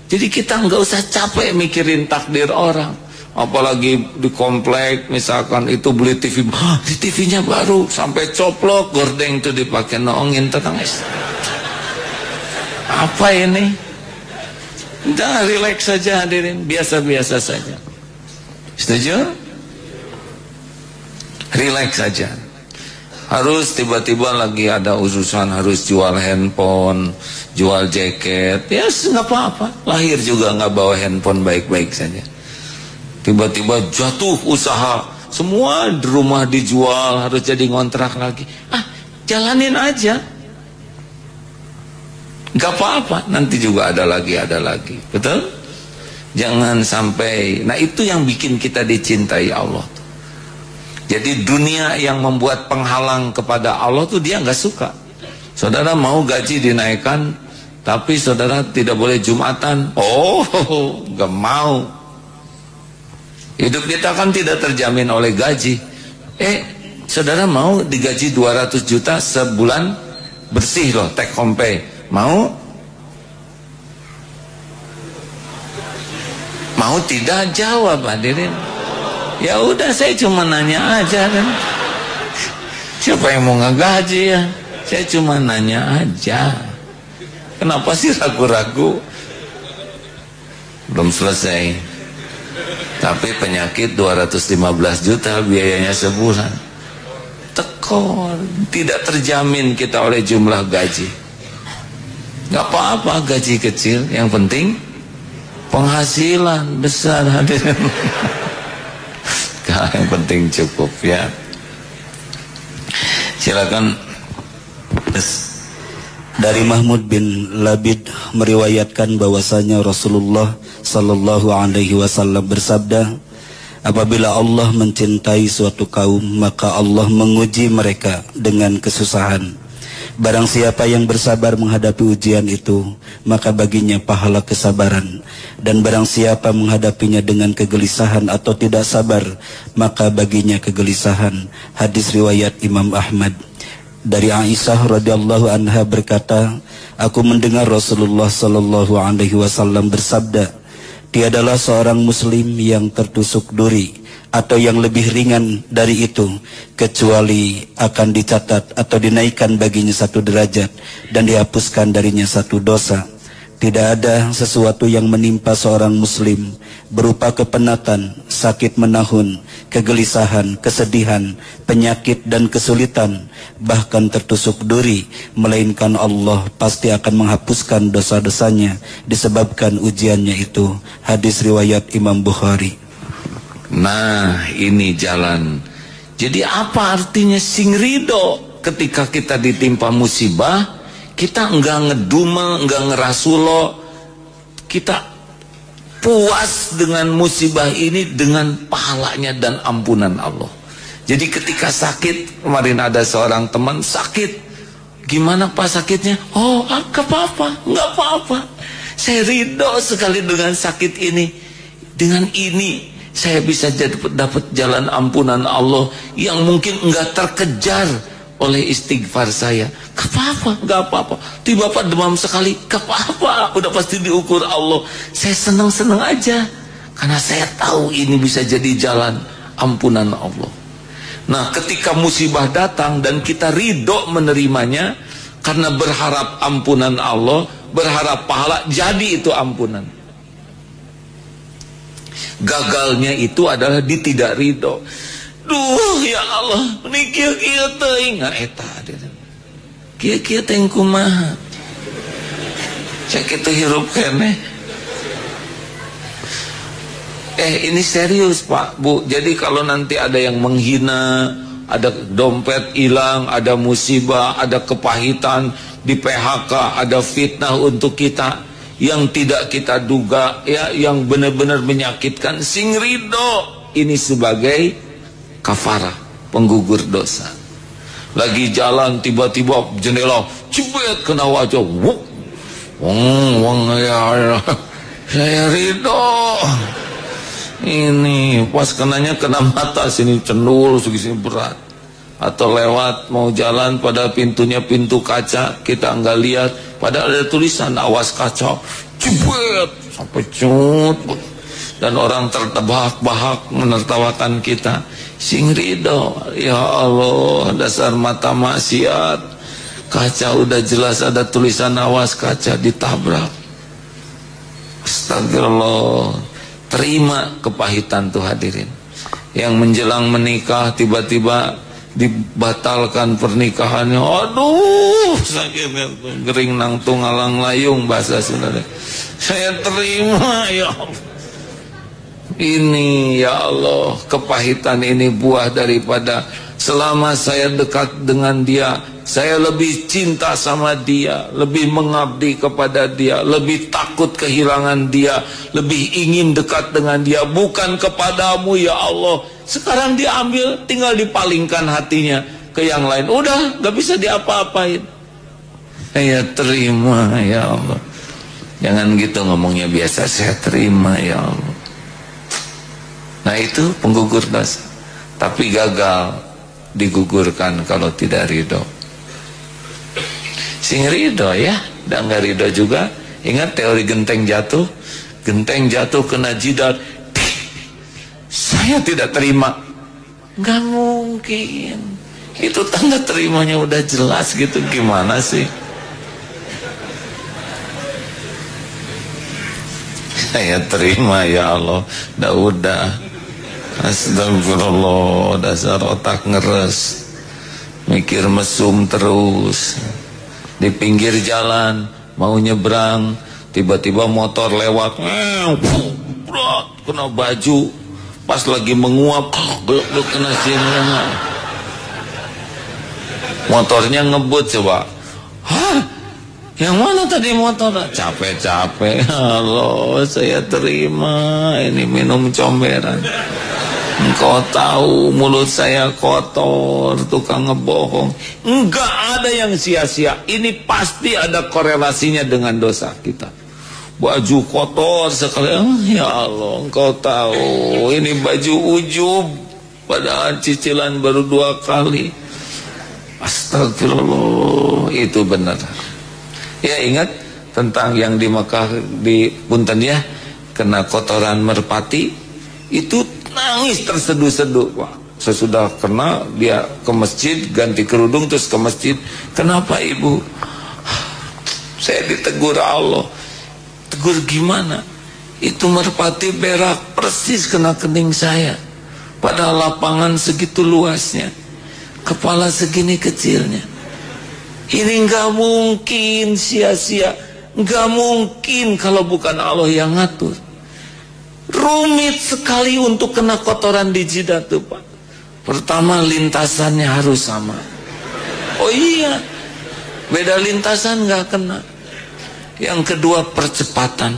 Jadi kita nggak usah capek mikirin takdir orang. Apalagi di komplek misalkan itu beli TV, di TV-nya baru sampai coplok gordeng itu dipakai noongin tetangga. Apa ini? Udah relax saja hadirin, biasa-biasa saja. Setuju? Relax saja. Harus tiba-tiba lagi ada urusan harus jual handphone, jual jaket, ya nggak apa-apa. Lahir juga nggak bawa handphone, baik-baik saja. Tiba-tiba jatuh usaha, semua di rumah dijual, harus jadi ngontrak lagi. Jalanin aja, gak apa-apa, nanti juga ada lagi, betul? Jangan sampai, nah itu yang bikin kita dicintai Allah. Jadi dunia yang membuat penghalang kepada Allah tuh dia gak suka. Saudara mau gaji dinaikkan, tapi saudara tidak boleh Jumatan, gak mau. Hidup kita kan tidak terjamin oleh gaji. Saudara mau digaji 200 juta sebulan bersih loh, take home pay. Mau? Mau tidak? Jawab hadirin. Ya udah, saya cuma nanya aja kan. Siapa yang mau ngegaji ya? Saya cuma nanya aja. Kenapa sih ragu-ragu? Belum selesai. Tapi penyakit 215 juta biayanya sebulan. Tekor, tidak terjamin kita oleh jumlah gaji. Gak apa-apa gaji kecil, yang penting penghasilan besar hadirin. Yang penting cukup ya. Silakan. Dari Mahmud bin Labid meriwayatkan bahwasanya Rasulullah sallallahu alaihi wasallam bersabda, apabila Allah mencintai suatu kaum, maka Allah menguji mereka dengan kesusahan. Barang siapa yang bersabar menghadapi ujian itu, maka baginya pahala kesabaran. Dan barang siapa menghadapinya dengan kegelisahan atau tidak sabar, maka baginya kegelisahan. Hadis riwayat Imam Ahmad. Dari Aisyah radhiyallahu anha berkata, aku mendengar Rasulullah sallallahu alaihi wasallam bersabda, tiadalah seorang muslim yang tertusuk duri atau yang lebih ringan dari itu, kecuali akan dicatat atau dinaikkan baginya 1 derajat dan dihapuskan darinya 1 dosa. Tidak ada sesuatu yang menimpa seorang muslim berupa kepenatan, sakit menahun, kegelisahan, kesedihan, penyakit dan kesulitan, bahkan tertusuk duri, melainkan Allah pasti akan menghapuskan dosa-dosanya disebabkan ujiannya itu. Hadis riwayat Imam Bukhari. Nah ini jalan. Jadi apa artinya sing ridho ketika kita ditimpa musibah? Kita enggak ngedumel, enggak ngerasulo, kita puas dengan musibah ini dengan pahalanya dan ampunan Allah. Jadi ketika sakit, kemarin ada seorang teman sakit, Gimana Pak sakitnya? Oh, gak apa-apa, gak apa-apa. Saya ridho sekali dengan sakit ini. Dengan ini saya bisa dapat jalan ampunan Allah yang mungkin enggak terkejar oleh istighfar saya. Gak apa-apa, gak apa-apa. Tiba Pak demam sekali, gak apa-apa, udah pasti diukur Allah. Saya senang-senang aja karena saya tahu ini bisa jadi jalan ampunan Allah. Nah, ketika musibah datang dan kita ridho menerimanya karena berharap ampunan Allah, berharap pahala, jadi itu ampunan. Gagalnya itu adalah di tidak ridho. Duh ya Allah, ini kia-kia teuing eta kia-kia teuing kumaha. Cek itu hirup keneh. Ini serius Pak, Bu. Jadi kalau nanti ada yang menghina, ada dompet hilang, ada musibah, ada kepahitan, di PHK, ada fitnah untuk kita yang tidak kita duga, ya, yang benar-benar menyakitkan, sing ridho, ini sebagai kafarah, penggugur dosa. Lagi jalan tiba-tiba jendela jebet kena wajah, ya, saya ridho. Ini pas kenanya kena mata sini cendul segini berat. Atau lewat mau jalan pada pintunya pintu kaca, kita enggak lihat, padahal ada tulisan awas kaca, jebet sampai cut. Dan orang tertebak-bahak menertawakan kita. Sing ridho, ya Allah, dasar mata maksiat. Kaca udah jelas ada tulisan awas kaca, ditabrak. Astagfirullah. Terima kepahitan tuh hadirin. Yang menjelang menikah tiba-tiba dibatalkan pernikahannya. Aduh, sakitnya gering nangtung alang layung bahasa Sunda. Saya terima ya Allah. Ini ya Allah, kepahitan ini buah daripada selama saya dekat dengan dia, saya lebih cinta sama dia, lebih mengabdi kepada dia, lebih takut kehilangan dia, lebih ingin dekat dengan dia, bukan kepadamu ya Allah. Sekarang diambil, tinggal dipalingkan hatinya ke yang lain, udah gak bisa diapa-apain. Saya terima ya Allah. Jangan gitu ngomongnya biasa, saya terima ya Allah. Nah itu penggugur dosa. Tapi gagal digugurkan kalau tidak ridho. Sing ridho ya, dan nggak ridho juga. Ingat teori genteng jatuh. Genteng jatuh kena jidat. Saya tidak terima. Nggak mungkin. Itu tanda terimanya udah jelas gitu, gimana sih? Saya terima ya Allah. Udah. Astagfirullah, dasar otak ngeres, mikir mesum terus. Di pinggir jalan mau nyebrang, tiba-tiba motor lewat, kena baju. Pas lagi menguap, geluk kena sini. Motornya ngebut coba. Hah? Yang mana tadi motor? Capek-capek. Allah, saya terima. Ini minum comberan. Engkau tahu mulut saya kotor, tukang ngebohong. Enggak ada yang sia-sia. Ini pasti ada korelasinya dengan dosa kita. Baju kotor sekali. Ya Allah, engkau tahu. Ini baju ujub, padahal cicilan baru 2 kali. Astagfirullah, itu benar. Ya ingat tentang yang di Mekah, di Punten ya, kena kotoran merpati, itu nangis terseduh-seduh Pak. Sesudah kena dia ke masjid, ganti kerudung terus ke masjid. Kenapa ibu? Saya ditegur Allah. Tegur gimana? Itu merpati berak persis kena kening saya. Padahal lapangan segitu luasnya, kepala segini kecilnya. Ini nggak mungkin sia-sia, nggak mungkin kalau bukan Allah yang ngatur. Rumit sekali untuk kena kotoran di jidat tuh Pak. Pertama lintasannya harus sama. Oh iya, beda lintasan nggak kena. Yang kedua percepatan.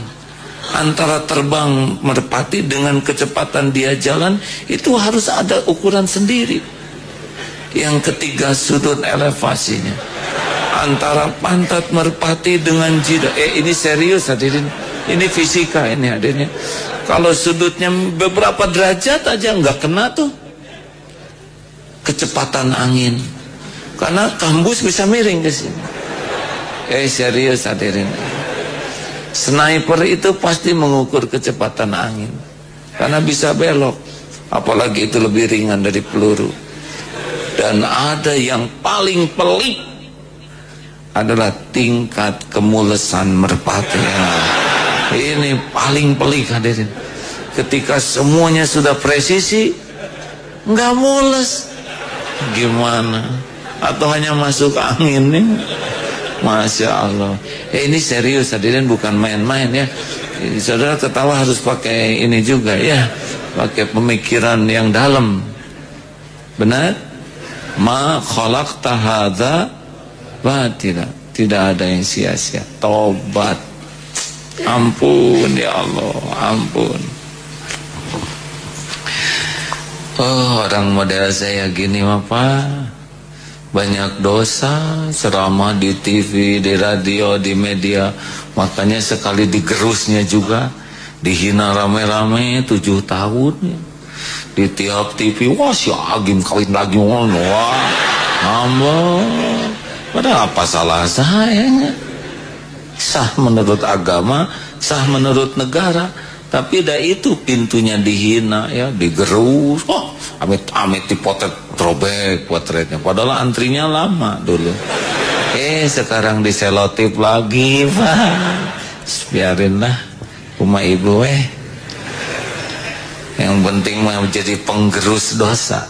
Antara terbang merpati dengan kecepatan dia jalan, itu harus ada ukuran sendiri. Yang ketiga sudut elevasinya. antara pantat merpati dengan jidat. Ini serius hadirin. Ini fisika ini hadirin. Kalau sudutnya beberapa derajat aja nggak kena tuh kecepatan angin. Karena kambus bisa miring ke sini. Serius hadirin. Sniper itu pasti mengukur kecepatan angin. Karena bisa belok. Apalagi itu lebih ringan dari peluru. Dan ada yang paling pelik adalah tingkat kemulesan merpati. Ini paling pelik hadirin. Ketika semuanya sudah presisi, nggak mules. Gimana? Atau hanya masuk angin nih? Masya Allah. Ini serius hadirin, bukan main-main ya. Saudara ketawa harus pakai ini juga ya, pakai pemikiran yang dalam. Benar? Ma khalaqta hadza batila. Tidak ada yang sia-sia. Tobat. Ampun ya Allah, ampun. Orang model saya gini apa? Banyak dosa, ceramah di TV, di radio, di media. Makanya sekali digerusnya juga, dihina rame-rame 7 tahun ya. Di tiap TV, wah si Agim kawin lagi, wah ngambek. Padahal apa salah saya? Sah menurut agama, sah menurut negara. Tapi dah itu pintunya dihina ya, digerus. Oh, amit-amit dipotret, robek potretnya. Padahal antrinya lama dulu. Sekarang diselotip lagi, Pak. Biarinlah, rumah ibu Yang penting mah menjadi penggerus dosa.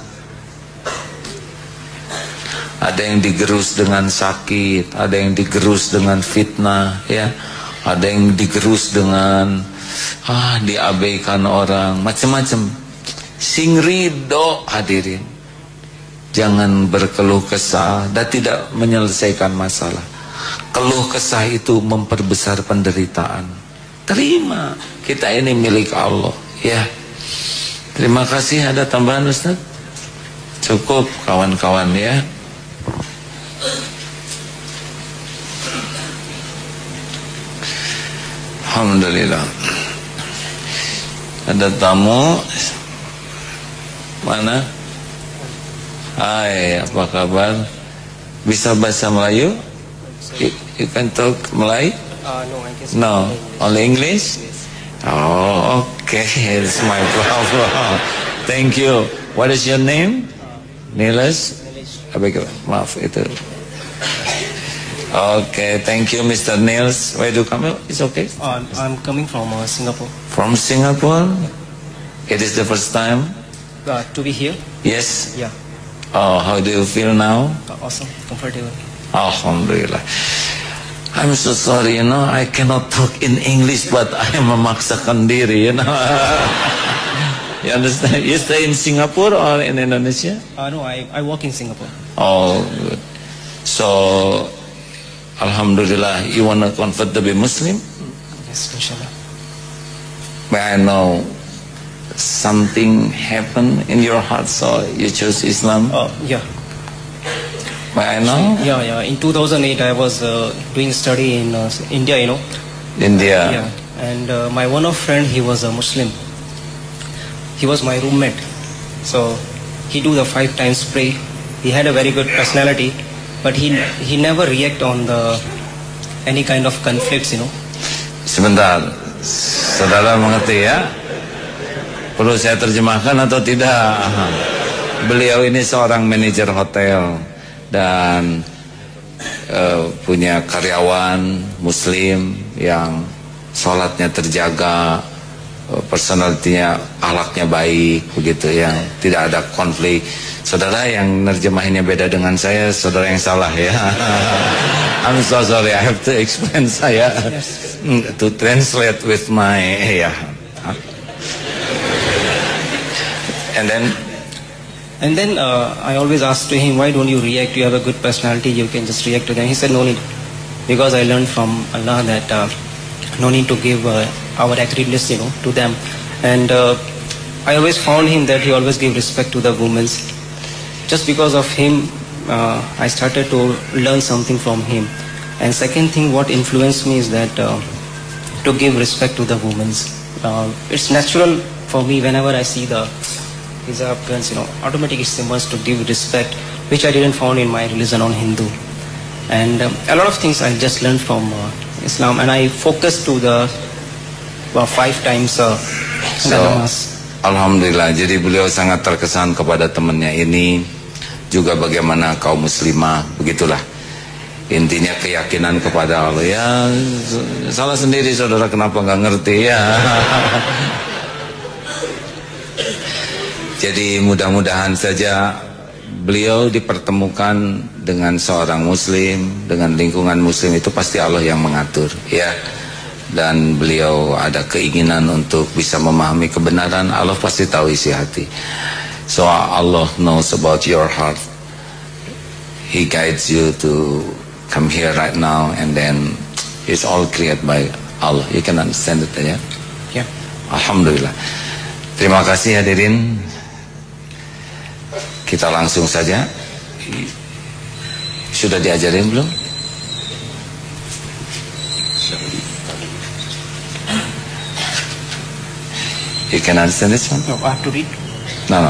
Ada yang digerus dengan sakit, ada yang digerus dengan fitnah, ya. Ada yang digerus dengan diabaikan orang, macam-macam. Sing ridho hadirin. Jangan berkeluh kesah dan tidak menyelesaikan masalah. Keluh kesah itu memperbesar penderitaan. Terima, kita ini milik Allah, ya. Terima kasih. Ada tambahan Ustaz? Cukup kawan-kawan ya. Alhamdulillah. Ada tamu. Mana? Hai, apa kabar? Bisa bahasa Melayu? You can talk Melayu? No, only English? Oh, okay, it's my problem. Thank you. What is your name? Niles? Maaf itu. Okay, thank you, Mr. Niels. Where do you come? It's okay. I'm coming from Singapore. From Singapore? It is the first time to be here. Yes. Yeah. Oh, how do you feel now? Awesome, comfortable. Alhamdulillah. I'm so sorry, I cannot talk in English, but I memaksakan diri, You understand? You stay in Singapore or in Indonesia? No, I work in Singapore. Oh, good. So, Alhamdulillah, you want to convert to be Muslim? Yes, inshallah. May I know something happened in your heart, so you chose Islam? Yeah. May I know? Yeah. In 2008, I was doing study in India, India. Yeah. And my one of friend, he was a Muslim. He was my roommate. So he do the 5 times pray. He had a very good personality, but he never react on any kind of conflicts, Sebentar, saudara mengerti ya? Perlu saya terjemahkan atau tidak? Beliau ini seorang manajer hotel dan punya karyawan Muslim yang sholatnya terjaga, personalitinya, akhlaknya baik, begitu, yang tidak ada konflik. Saudara yang nerjemahinnya beda dengan saya, saudara yang salah ya. I'm so sorry, I have to explain saya to translate with my And then I always asked to him, why don't you react? You have a good personality, you can just react to them. He said, no need, because I learned from Allah that no need to give our agreedness, to them. And I always found him that he always gave respect to the women. Just because of him, I started to learn something from him. And second thing, what influenced me is that to give respect to the women. It's natural for me whenever I see the hijab girls, automatically it's a must to give respect, which I didn't found in my religion on Hindu. And a lot of things I just learned from Islam, and I focused to the 5 times namaz. Alhamdulillah, jadi beliau sangat terkesan kepada temannya ini, juga bagaimana kaum muslimah, begitulah. Intinya keyakinan kepada Allah. Ya, salah sendiri saudara, kenapa nggak ngerti ya. Jadi mudah-mudahan saja beliau dipertemukan dengan seorang muslim, dengan lingkungan muslim, itu pasti Allah yang mengatur ya. Dan beliau ada keinginan untuk bisa memahami kebenaran, Allah pasti tahu isi hati. So Allah knows about your heart. He guides you to come here right now, and then it's all created by Allah. You can understand it ya? Yeah. Alhamdulillah. Terima kasih hadirin. Kita langsung saja. Sudah diajarin belum? You can understand this one? No, I have to read. No.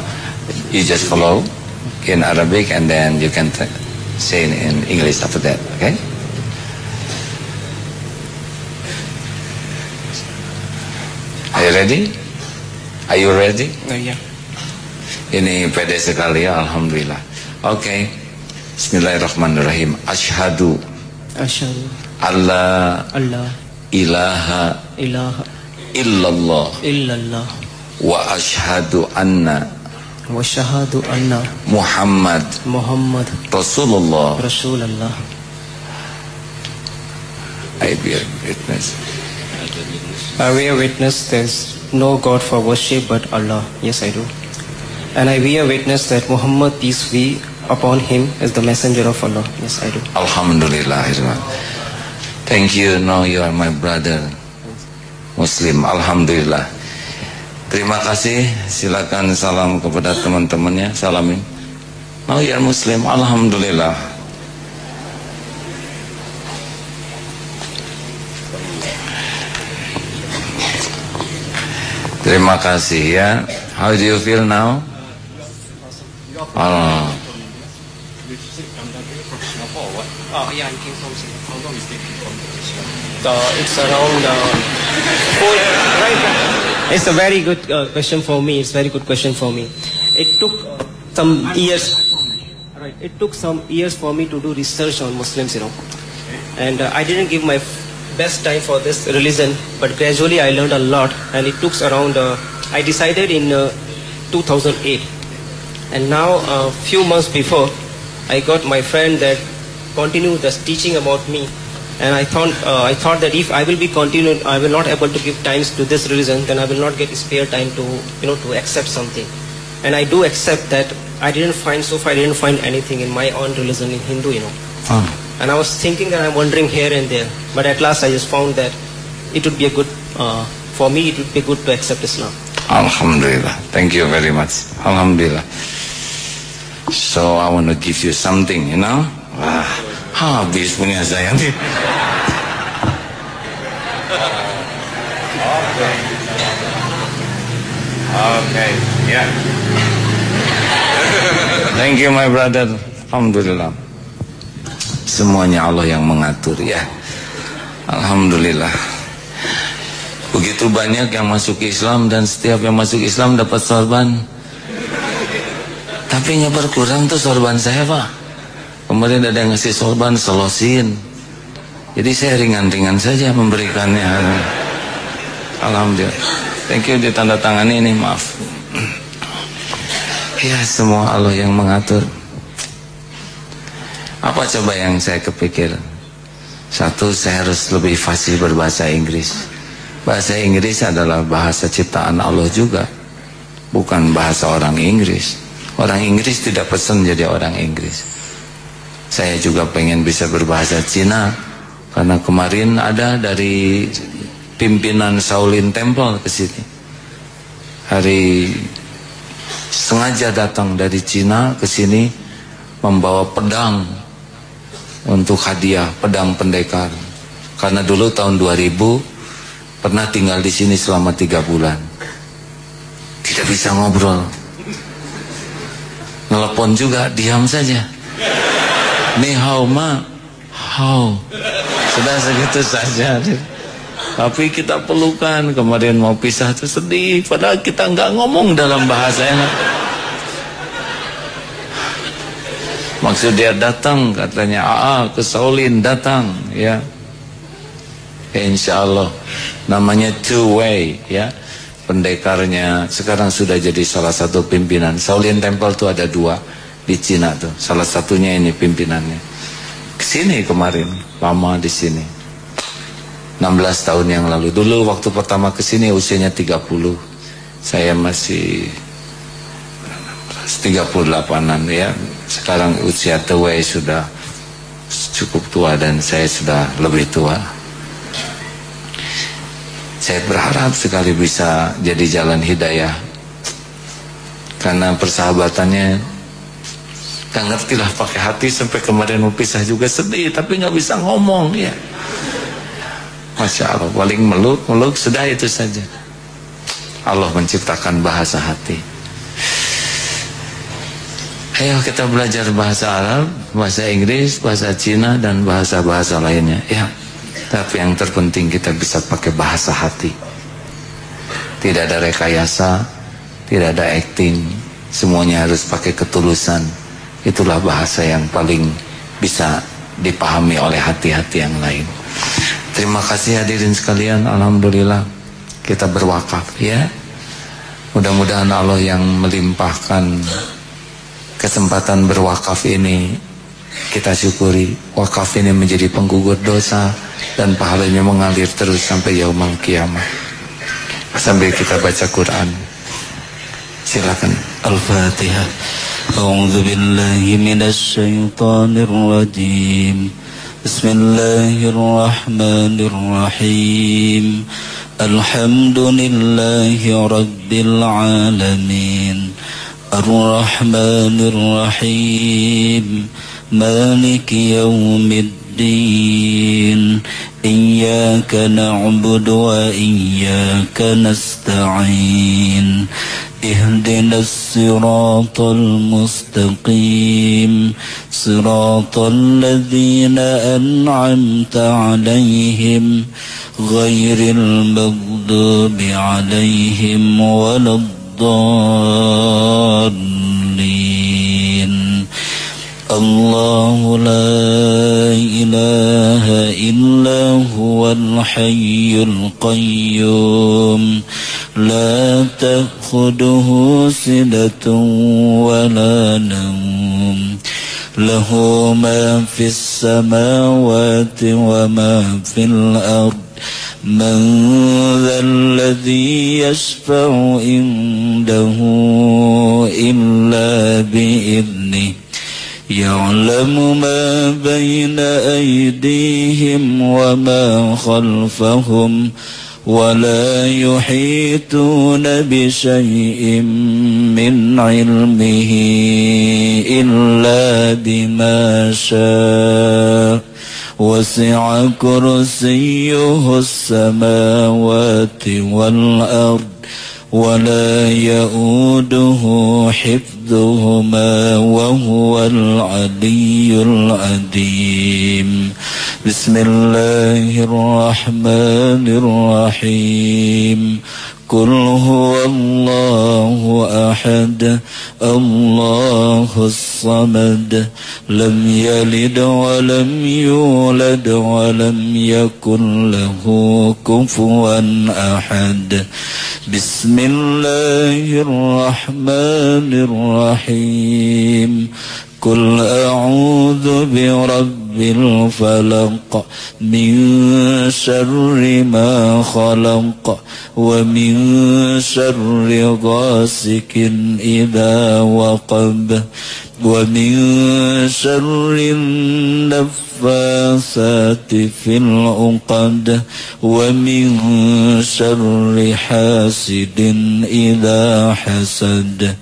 You just follow in Arabic, and then you can say in English after that, okay? Are you ready? Are you ready? Yeah. Ini pede sekali ya, alhamdulillah. Okay. Bismillahirrahmanirrahim. Asyhadu alla ilaha illallah wa asyhadu anna Muhammad Rasulullah. I bear witness. I bear witness there's no God for worship but Allah. Yes, I do. And I bear witness that Muhammad, peace be upon him, is the messenger of Allah. Yes, I do. Alhamdulillah. Thank you. Now you are my brother Muslim. Alhamdulillah. Terima kasih. Silakan salam kepada teman-temannya. Salamin. Now you are Muslim. Alhamdulillah. Terima kasih ya. How do you feel now? Oh. Oh yeah, I came from Singapore. How long is it from it's around 4. Right. It's a very good question for me. It's a very good question for me. It took some years. Right. It took some years for me to do research on Muslims, and I didn't give my best time for this religion. But gradually, I learned a lot, and it took around. I decided in 2008, and now a few months before, I got my friend that continue the teaching about me, and I thought that if I will be continued, I will not able to give times to this religion, then I will not get spare time to to accept something, and I do accept that I didn't find anything in my own religion in Hindu, and I was thinking that I'm wandering here and there, but at last I just found that it would be a good for me. It would be good to accept Islam. Alhamdulillah. Thank you very much. Alhamdulillah. So I want to give you something, Wah, habis punya saya nih. Okay, yeah. Thank you my brother. Alhamdulillah. Semuanya Allah yang mengatur ya. Alhamdulillah. Begitu banyak yang masuk Islam, dan setiap yang masuk Islam dapat sorban. Tapi yang berkurang tuh sorban saya, Pak. Kemarin ada yang ngasih sorban selosin. Jadi saya ringan-ringan saja memberikannya. Alhamdulillah. Thank you, ditandatangani ini, maaf. Ya, semua Allah yang mengatur. Apa coba yang saya kepikir? Satu, saya harus lebih fasih berbahasa Inggris. Bahasa Inggris adalah bahasa ciptaan Allah juga, bukan bahasa orang Inggris. Orang Inggris tidak pesan jadi orang Inggris. Saya juga pengen bisa berbahasa Cina, karena kemarin ada dari pimpinan Shaolin Temple ke sini. Hari sengaja datang dari Cina ke sini membawa pedang untuk hadiah, pedang pendekar. Karena dulu tahun 2000 pernah tinggal di sini selama 3 bulan. Tidak bisa ngobrol. Nelpon juga diam saja. Ni hao ma, hao. Sudah segitu saja. Tapi kita pelukan. Kemarin mau pisah itu sedih, padahal kita nggak ngomong dalam bahasa yang maksud dia datang, katanya ke Shaolin datang, ya. Insya Allah namanya two way, ya. Pendekarnya sekarang sudah jadi salah satu pimpinan. Shaolin Temple tuh ada 2 di Cina tuh. Salah satunya ini pimpinannya. Kesini kemarin, lama di sini. 16 tahun yang lalu. Dulu waktu pertama kesini usianya 30. Saya masih 38an, ya. Sekarang usia tua sudah cukup tua dan saya sudah lebih tua. Saya berharap sekali bisa jadi jalan hidayah, karena persahabatannya gak ngerti lah, pakai hati. Sampai kemarin mau pisah juga sedih, tapi gak bisa ngomong, ya. Masya Allah, paling meluk sudah itu saja. Allah menciptakan bahasa hati. Ayo kita belajar bahasa Arab, bahasa Inggris, bahasa Cina, dan bahasa-bahasa lainnya, ya. Tapi yang terpenting kita bisa pakai bahasa hati. Tidak ada rekayasa, tidak ada acting. Semuanya harus pakai ketulusan. Itulah bahasa yang paling bisa dipahami oleh hati-hati yang lain. Terima kasih hadirin sekalian. Alhamdulillah kita berwakaf, ya. Mudah-mudahan Allah yang melimpahkan kesempatan berwakaf ini kita syukuri. Wakaf ini menjadi penggugur dosa dan pahalanya mengalir terus sampai yaumul qiyamah. Sambil kita baca Quran. Silakan. Al-Fatihah. A'udzu billahi minasy syaithanir rajim. Bismillahirrahmanirrahim. Alhamdulillahi rabbil alamin. Ar-Rahmanir Rahim. Maliki yaumiddin. Iyyaka na'budu wa iyyaka nasta'in. Ihdinas siratal mustaqim. Siratal ladzina an'amta 'alaihim ghairil maghdubi 'alaihim waladdallin. Allahu la ilaha illa huwal hayyul qayyum. La ta'khuduhu sinatun wa la nawm. Lahu ma fis samawati wa ma fil ard. Man dhal ladhi yashfa'u indahu illa bi'idhnih. يعلم ما بين أيديهم وما خلفهم ولا يحيطون بشيء من علمه إلا بما شاء وسع كرسيه السماوات والأرض ولا يؤوده حفظهما وهو العلي العظيم. بسم الله الرحمن الرحيم. قل هو الله أحد الله الصمد لم يلد ولم يولد ولم يكن له كفوا أحد. بسم الله الرحمن الرحيم. قل أعوذ برب rabbil falaq, min syarri ma khalaq, wa min syarri ghasikin idza waqab, wa min syarri naffasati fil uqad, wa min syarri hasidin idza hasad.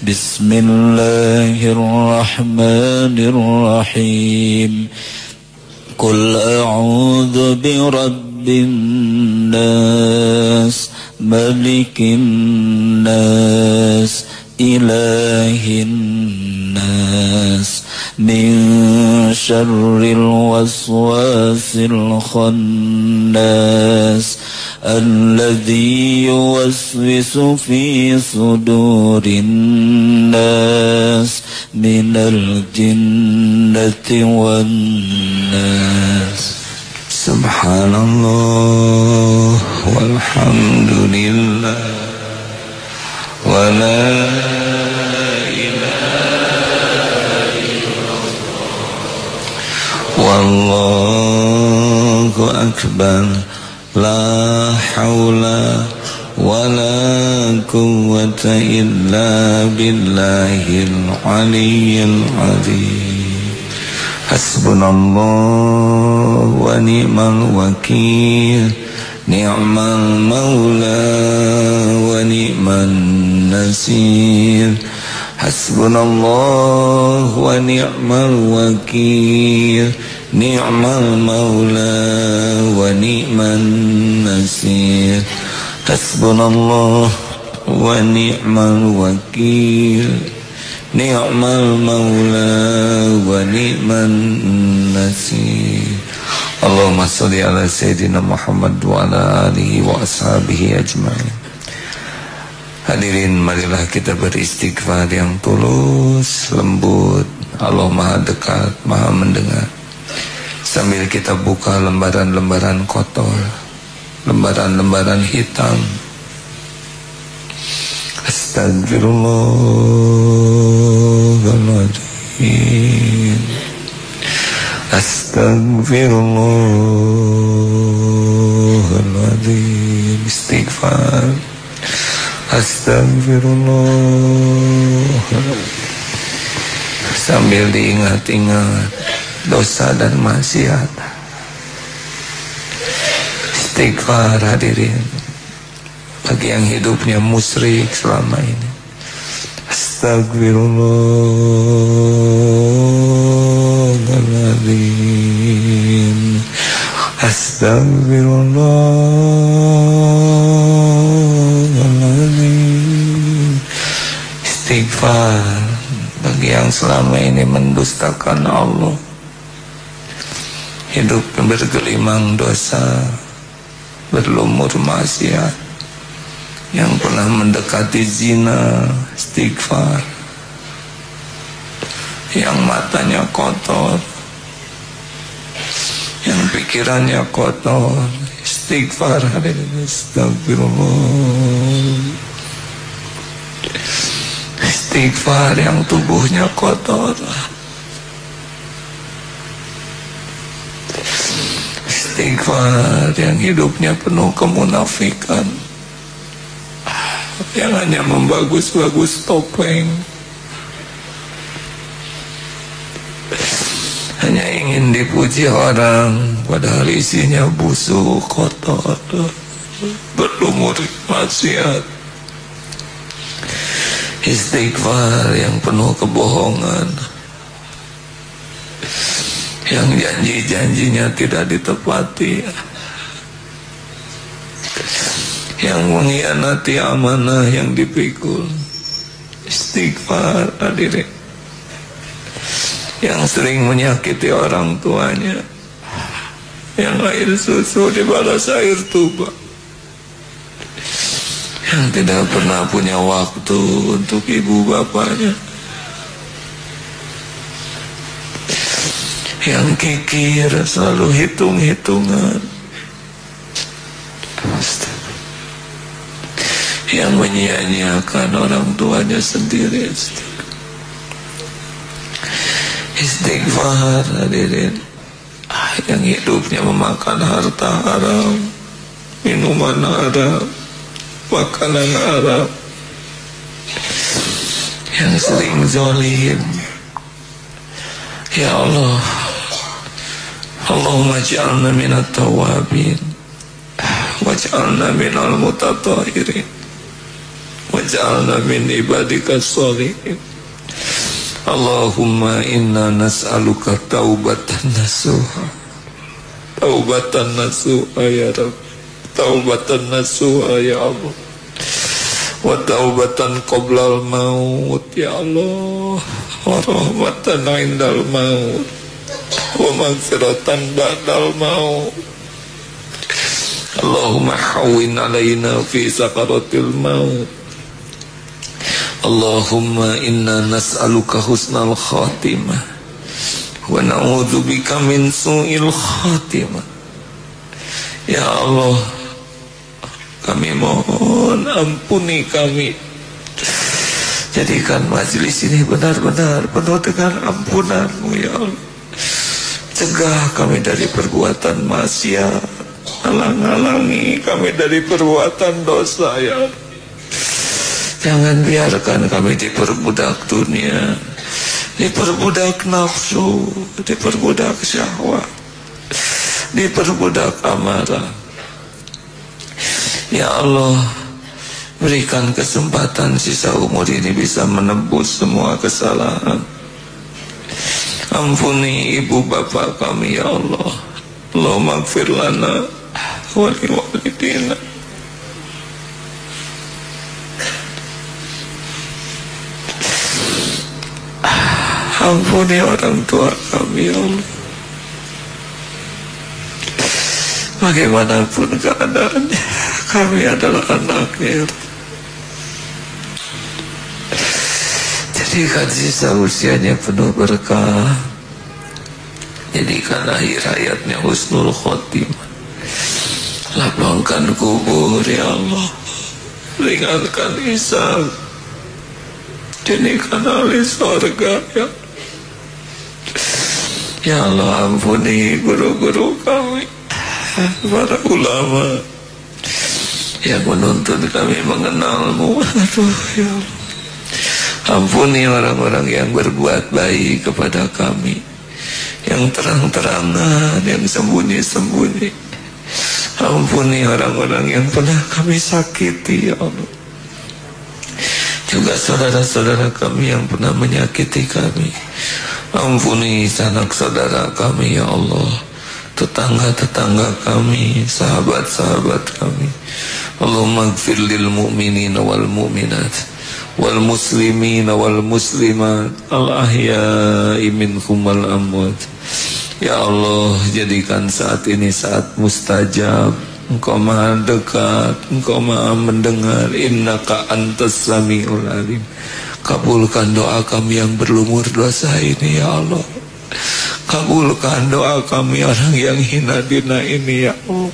Bismillahirrahmanirrahim. Qul a'udzu birabbin nas, malikin nas, ilahin nas, min syarril waswasil khannas, alladzi yuwaswisu fi sudurin nas, minal jinnati wan nas. Subhanallah walhamdulillah wa la ilaha illallah wallahu akbar. La haula wa la quwwata illa billahil aliyyil azim. Hasbunallah wa ni'mal wakil, ni'mal maula wa ni'man nasir. Hasbunallah wa ni'mal wakil, ni'mal maula wa ni'man nasir. Hasbunallah wa ni'mal wakil, ni'mal maula wa ni'man nasir. Allahumma sholli ala sayyidina Muhammad wa ala alihi wa ashabihi ajma'in. Hadirin, marilah kita beristighfar yang tulus, lembut. Allah maha dekat, maha mendengar. Sambil kita buka lembaran-lembaran kotor, lembaran-lembaran hitam. Astagfirullahaladzim, astagfirullahaladzim. Istighfar. Astagfirullah. Sambil diingat-ingat dosa dan maksiat. Istighfar hadirin. Bagi yang hidupnya musyrik selama ini. Astagfirullahaladzim, astagfirullahaladzim. Istighfar bagi yang selama ini mendustakan Allah, hidup bergelimang dosa, berlumur maksiat, yang pernah mendekati zina. Istighfar. Yang matanya kotor, yang pikirannya kotor. Istighfar. Astagfirullah. Istighfar yang tubuhnya kotor. Istighfar yang hidupnya penuh kemunafikan, yang hanya membagus-bagus topeng, hanya ingin dipuji orang, padahal isinya busuk, kotor, berlumur maksiat. Istighfar yang penuh kebohongan, yang janji-janjinya tidak ditepati, yang mengkhianati amanah yang dipikul. Istighfar hadirin. Yang sering menyakiti orang tuanya, yang air susu dibalas air tuba, yang tidak pernah punya waktu untuk ibu bapaknya, yang kikir selalu hitung-hitungan, yang menyia-nyiakan orang tuanya sendiri. Istighfar hadirin. yang hidupnya memakan harta haram, minuman haram, makanan haram, yang sering zalim. Ya Allah, Allahumma ja'alna minat tawabin waj'alna minal mutatahhirin waj'alna min ibadika sholihin. Allahumma inna nas'aluka taubatan nasuha, taubatan nasuha ya Rabb, taubatan nasuha ya Allah, wa taubatan qoblal maut ya Allah, wa rahmatan indal maut, wa maghfiratan ba'dal maut. Allahumma hawwin alaina fi sakaratil maut. Allahumma inna nas'aluka husnal khatimah wa na'udzubika min su'il khatimah. Ya Allah, kami mohon ampuni kami, jadikan majelis ini benar-benar penuh dengan ampunan-Mu ya Allah. Cegah kami dari perbuatan maksiat, halang-halangi kami dari perbuatan dosa ya Allah. Jangan biarkan kami diperbudak dunia, diperbudak nafsu, diperbudak syahwat, diperbudak amarah. Ya Allah, berikan kesempatan sisa umur ini bisa menebus semua kesalahan. Ampuni ibu bapak kami ya Allah. Allahumma ighfir lana wa liwalidina. Ampuni orang tua kami ya Allah. Bagaimanapun keadaannya, kami adalah anaknya ya Allah. Jadikan sisa usianya penuh berkah, jadikan akhir hayatnya husnul khotimah. Lapangkan kubur ya Allah, ringankan hisab, jadikan ahli surga ya Allah. Ya Allah, ampuni guru-guru kami, para ulama yang menuntun kami mengenal-Mu. Aduh ya Allah, ampuni orang-orang yang berbuat baik kepada kami, yang terang-terangan, yang sembunyi-sembunyi. Ampuni orang-orang yang pernah kami sakiti ya Allah. Juga saudara-saudara kami yang pernah menyakiti kami. Ampuni sanak saudara kami ya Allah, tetangga-tetangga kami, sahabat-sahabat kami. Allahumma ighfir lil mu'minina wal mu'minat wal muslimina wal muslimat al ahya'i minhum wal amwat. Ya Allah, jadikan saat ini saat mustajab. Engkau maha dekat, Engkau maha mendengar. Innaka antas sami'ul alim. Kabulkan doa kami yang berlumur dosa ini ya Allah. Kabulkan doa kami orang yang hina dina ini ya Allah.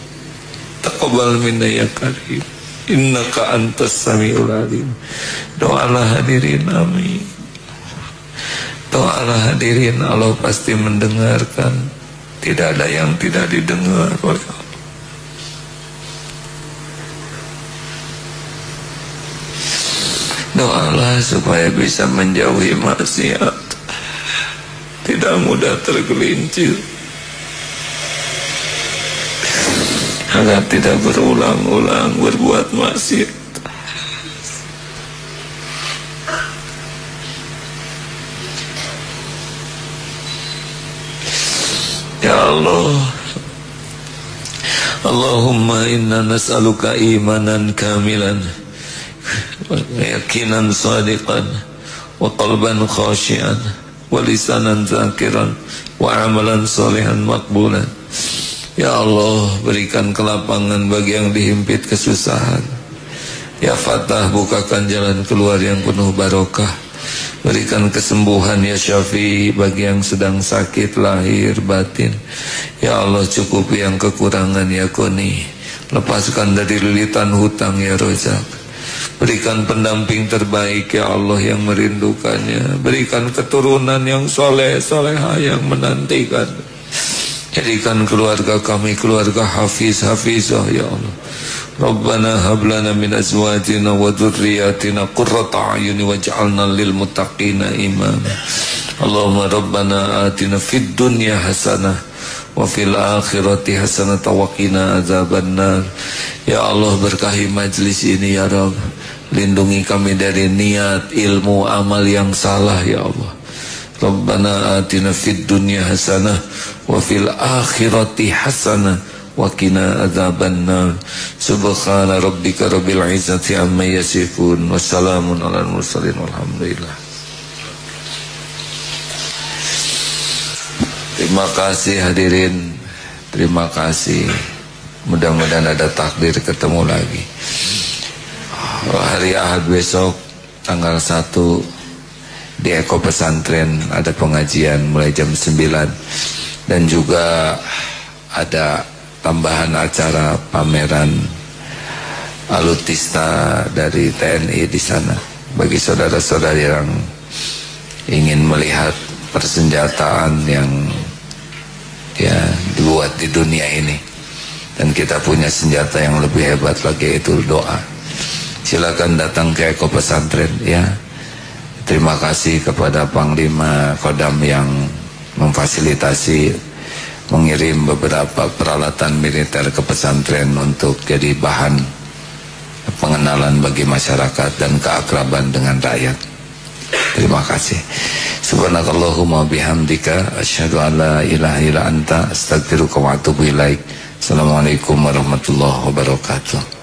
Taqabbal minna ya karim. Innaka antas sami'ul alim. Doalah hadirin, amin. Doalah hadirin, Allah pasti mendengarkan. Tidak ada yang tidak didengar oleh Allah. Doalah supaya bisa menjauhi maksiat, tidak mudah tergelincir, agar tidak berulang-ulang berbuat maksiat. Ya Allah, Allahumma inna nas'aluka imanan kamilan, yakinan sadiqan, wa qalban khashian, wa lisanan zakiran, wa amalan salihan makbulan. Ya Allah, berikan kelapangan bagi yang dihimpit kesusahan. Ya Fatah, bukakan jalan keluar yang penuh barokah. Berikan kesembuhan ya Syafi'i bagi yang sedang sakit lahir batin. Ya Allah, cukupi yang kekurangan ya Koni. Lepaskan dari lilitan hutang ya Rozak. Berikan pendamping terbaik ya Allah yang merindukannya. Berikan keturunan yang soleh, soleha yang menantikan. Jadikan keluarga kami keluarga hafizah ya Allah. Rabbana hab lana min azwajina wa dhurriyyatina qurrata a'yun waj'alna lil muttaqina imama. Allahumma rabbana atina fid dunya hasanah wa fil akhirati hasanah wa qina adzabannar. Ya Allah, berkahi majlis ini ya Rabb. Lindungi kami dari niat, ilmu, amal yang salah ya Allah. Rabbana atina fid dunya hasanah wa fil akhirati hasanah wa qina adzabannar. Subhana rabbika rabbil izzati amma yasifun wa salamun alal mursalin walhamdulillah. Terima kasih hadirin, terima kasih. Mudah-mudahan ada takdir ketemu lagi. Hari Ahad besok tanggal 1 di Eko Pesantren ada pengajian mulai jam 9 dan juga ada tambahan acara pameran alutista dari TNI di sana. Bagi saudara-saudara yang ingin melihat persenjataan yang dibuat di dunia ini, dan kita punya senjata yang lebih hebat lagi, yaitu doa. Silakan datang ke Eko Pesantren ya. Terima kasih kepada Panglima Kodam yang memfasilitasi mengirim beberapa peralatan militer ke pesantren untuk jadi bahan pengenalan bagi masyarakat dan keakraban dengan rakyat. Terima kasih. Subhanakallahumma bihamdika asyhadu an la ilaha illa anta astaghfiruka wa atubu ilaik. Assalamualaikum warahmatullahi wabarakatuh.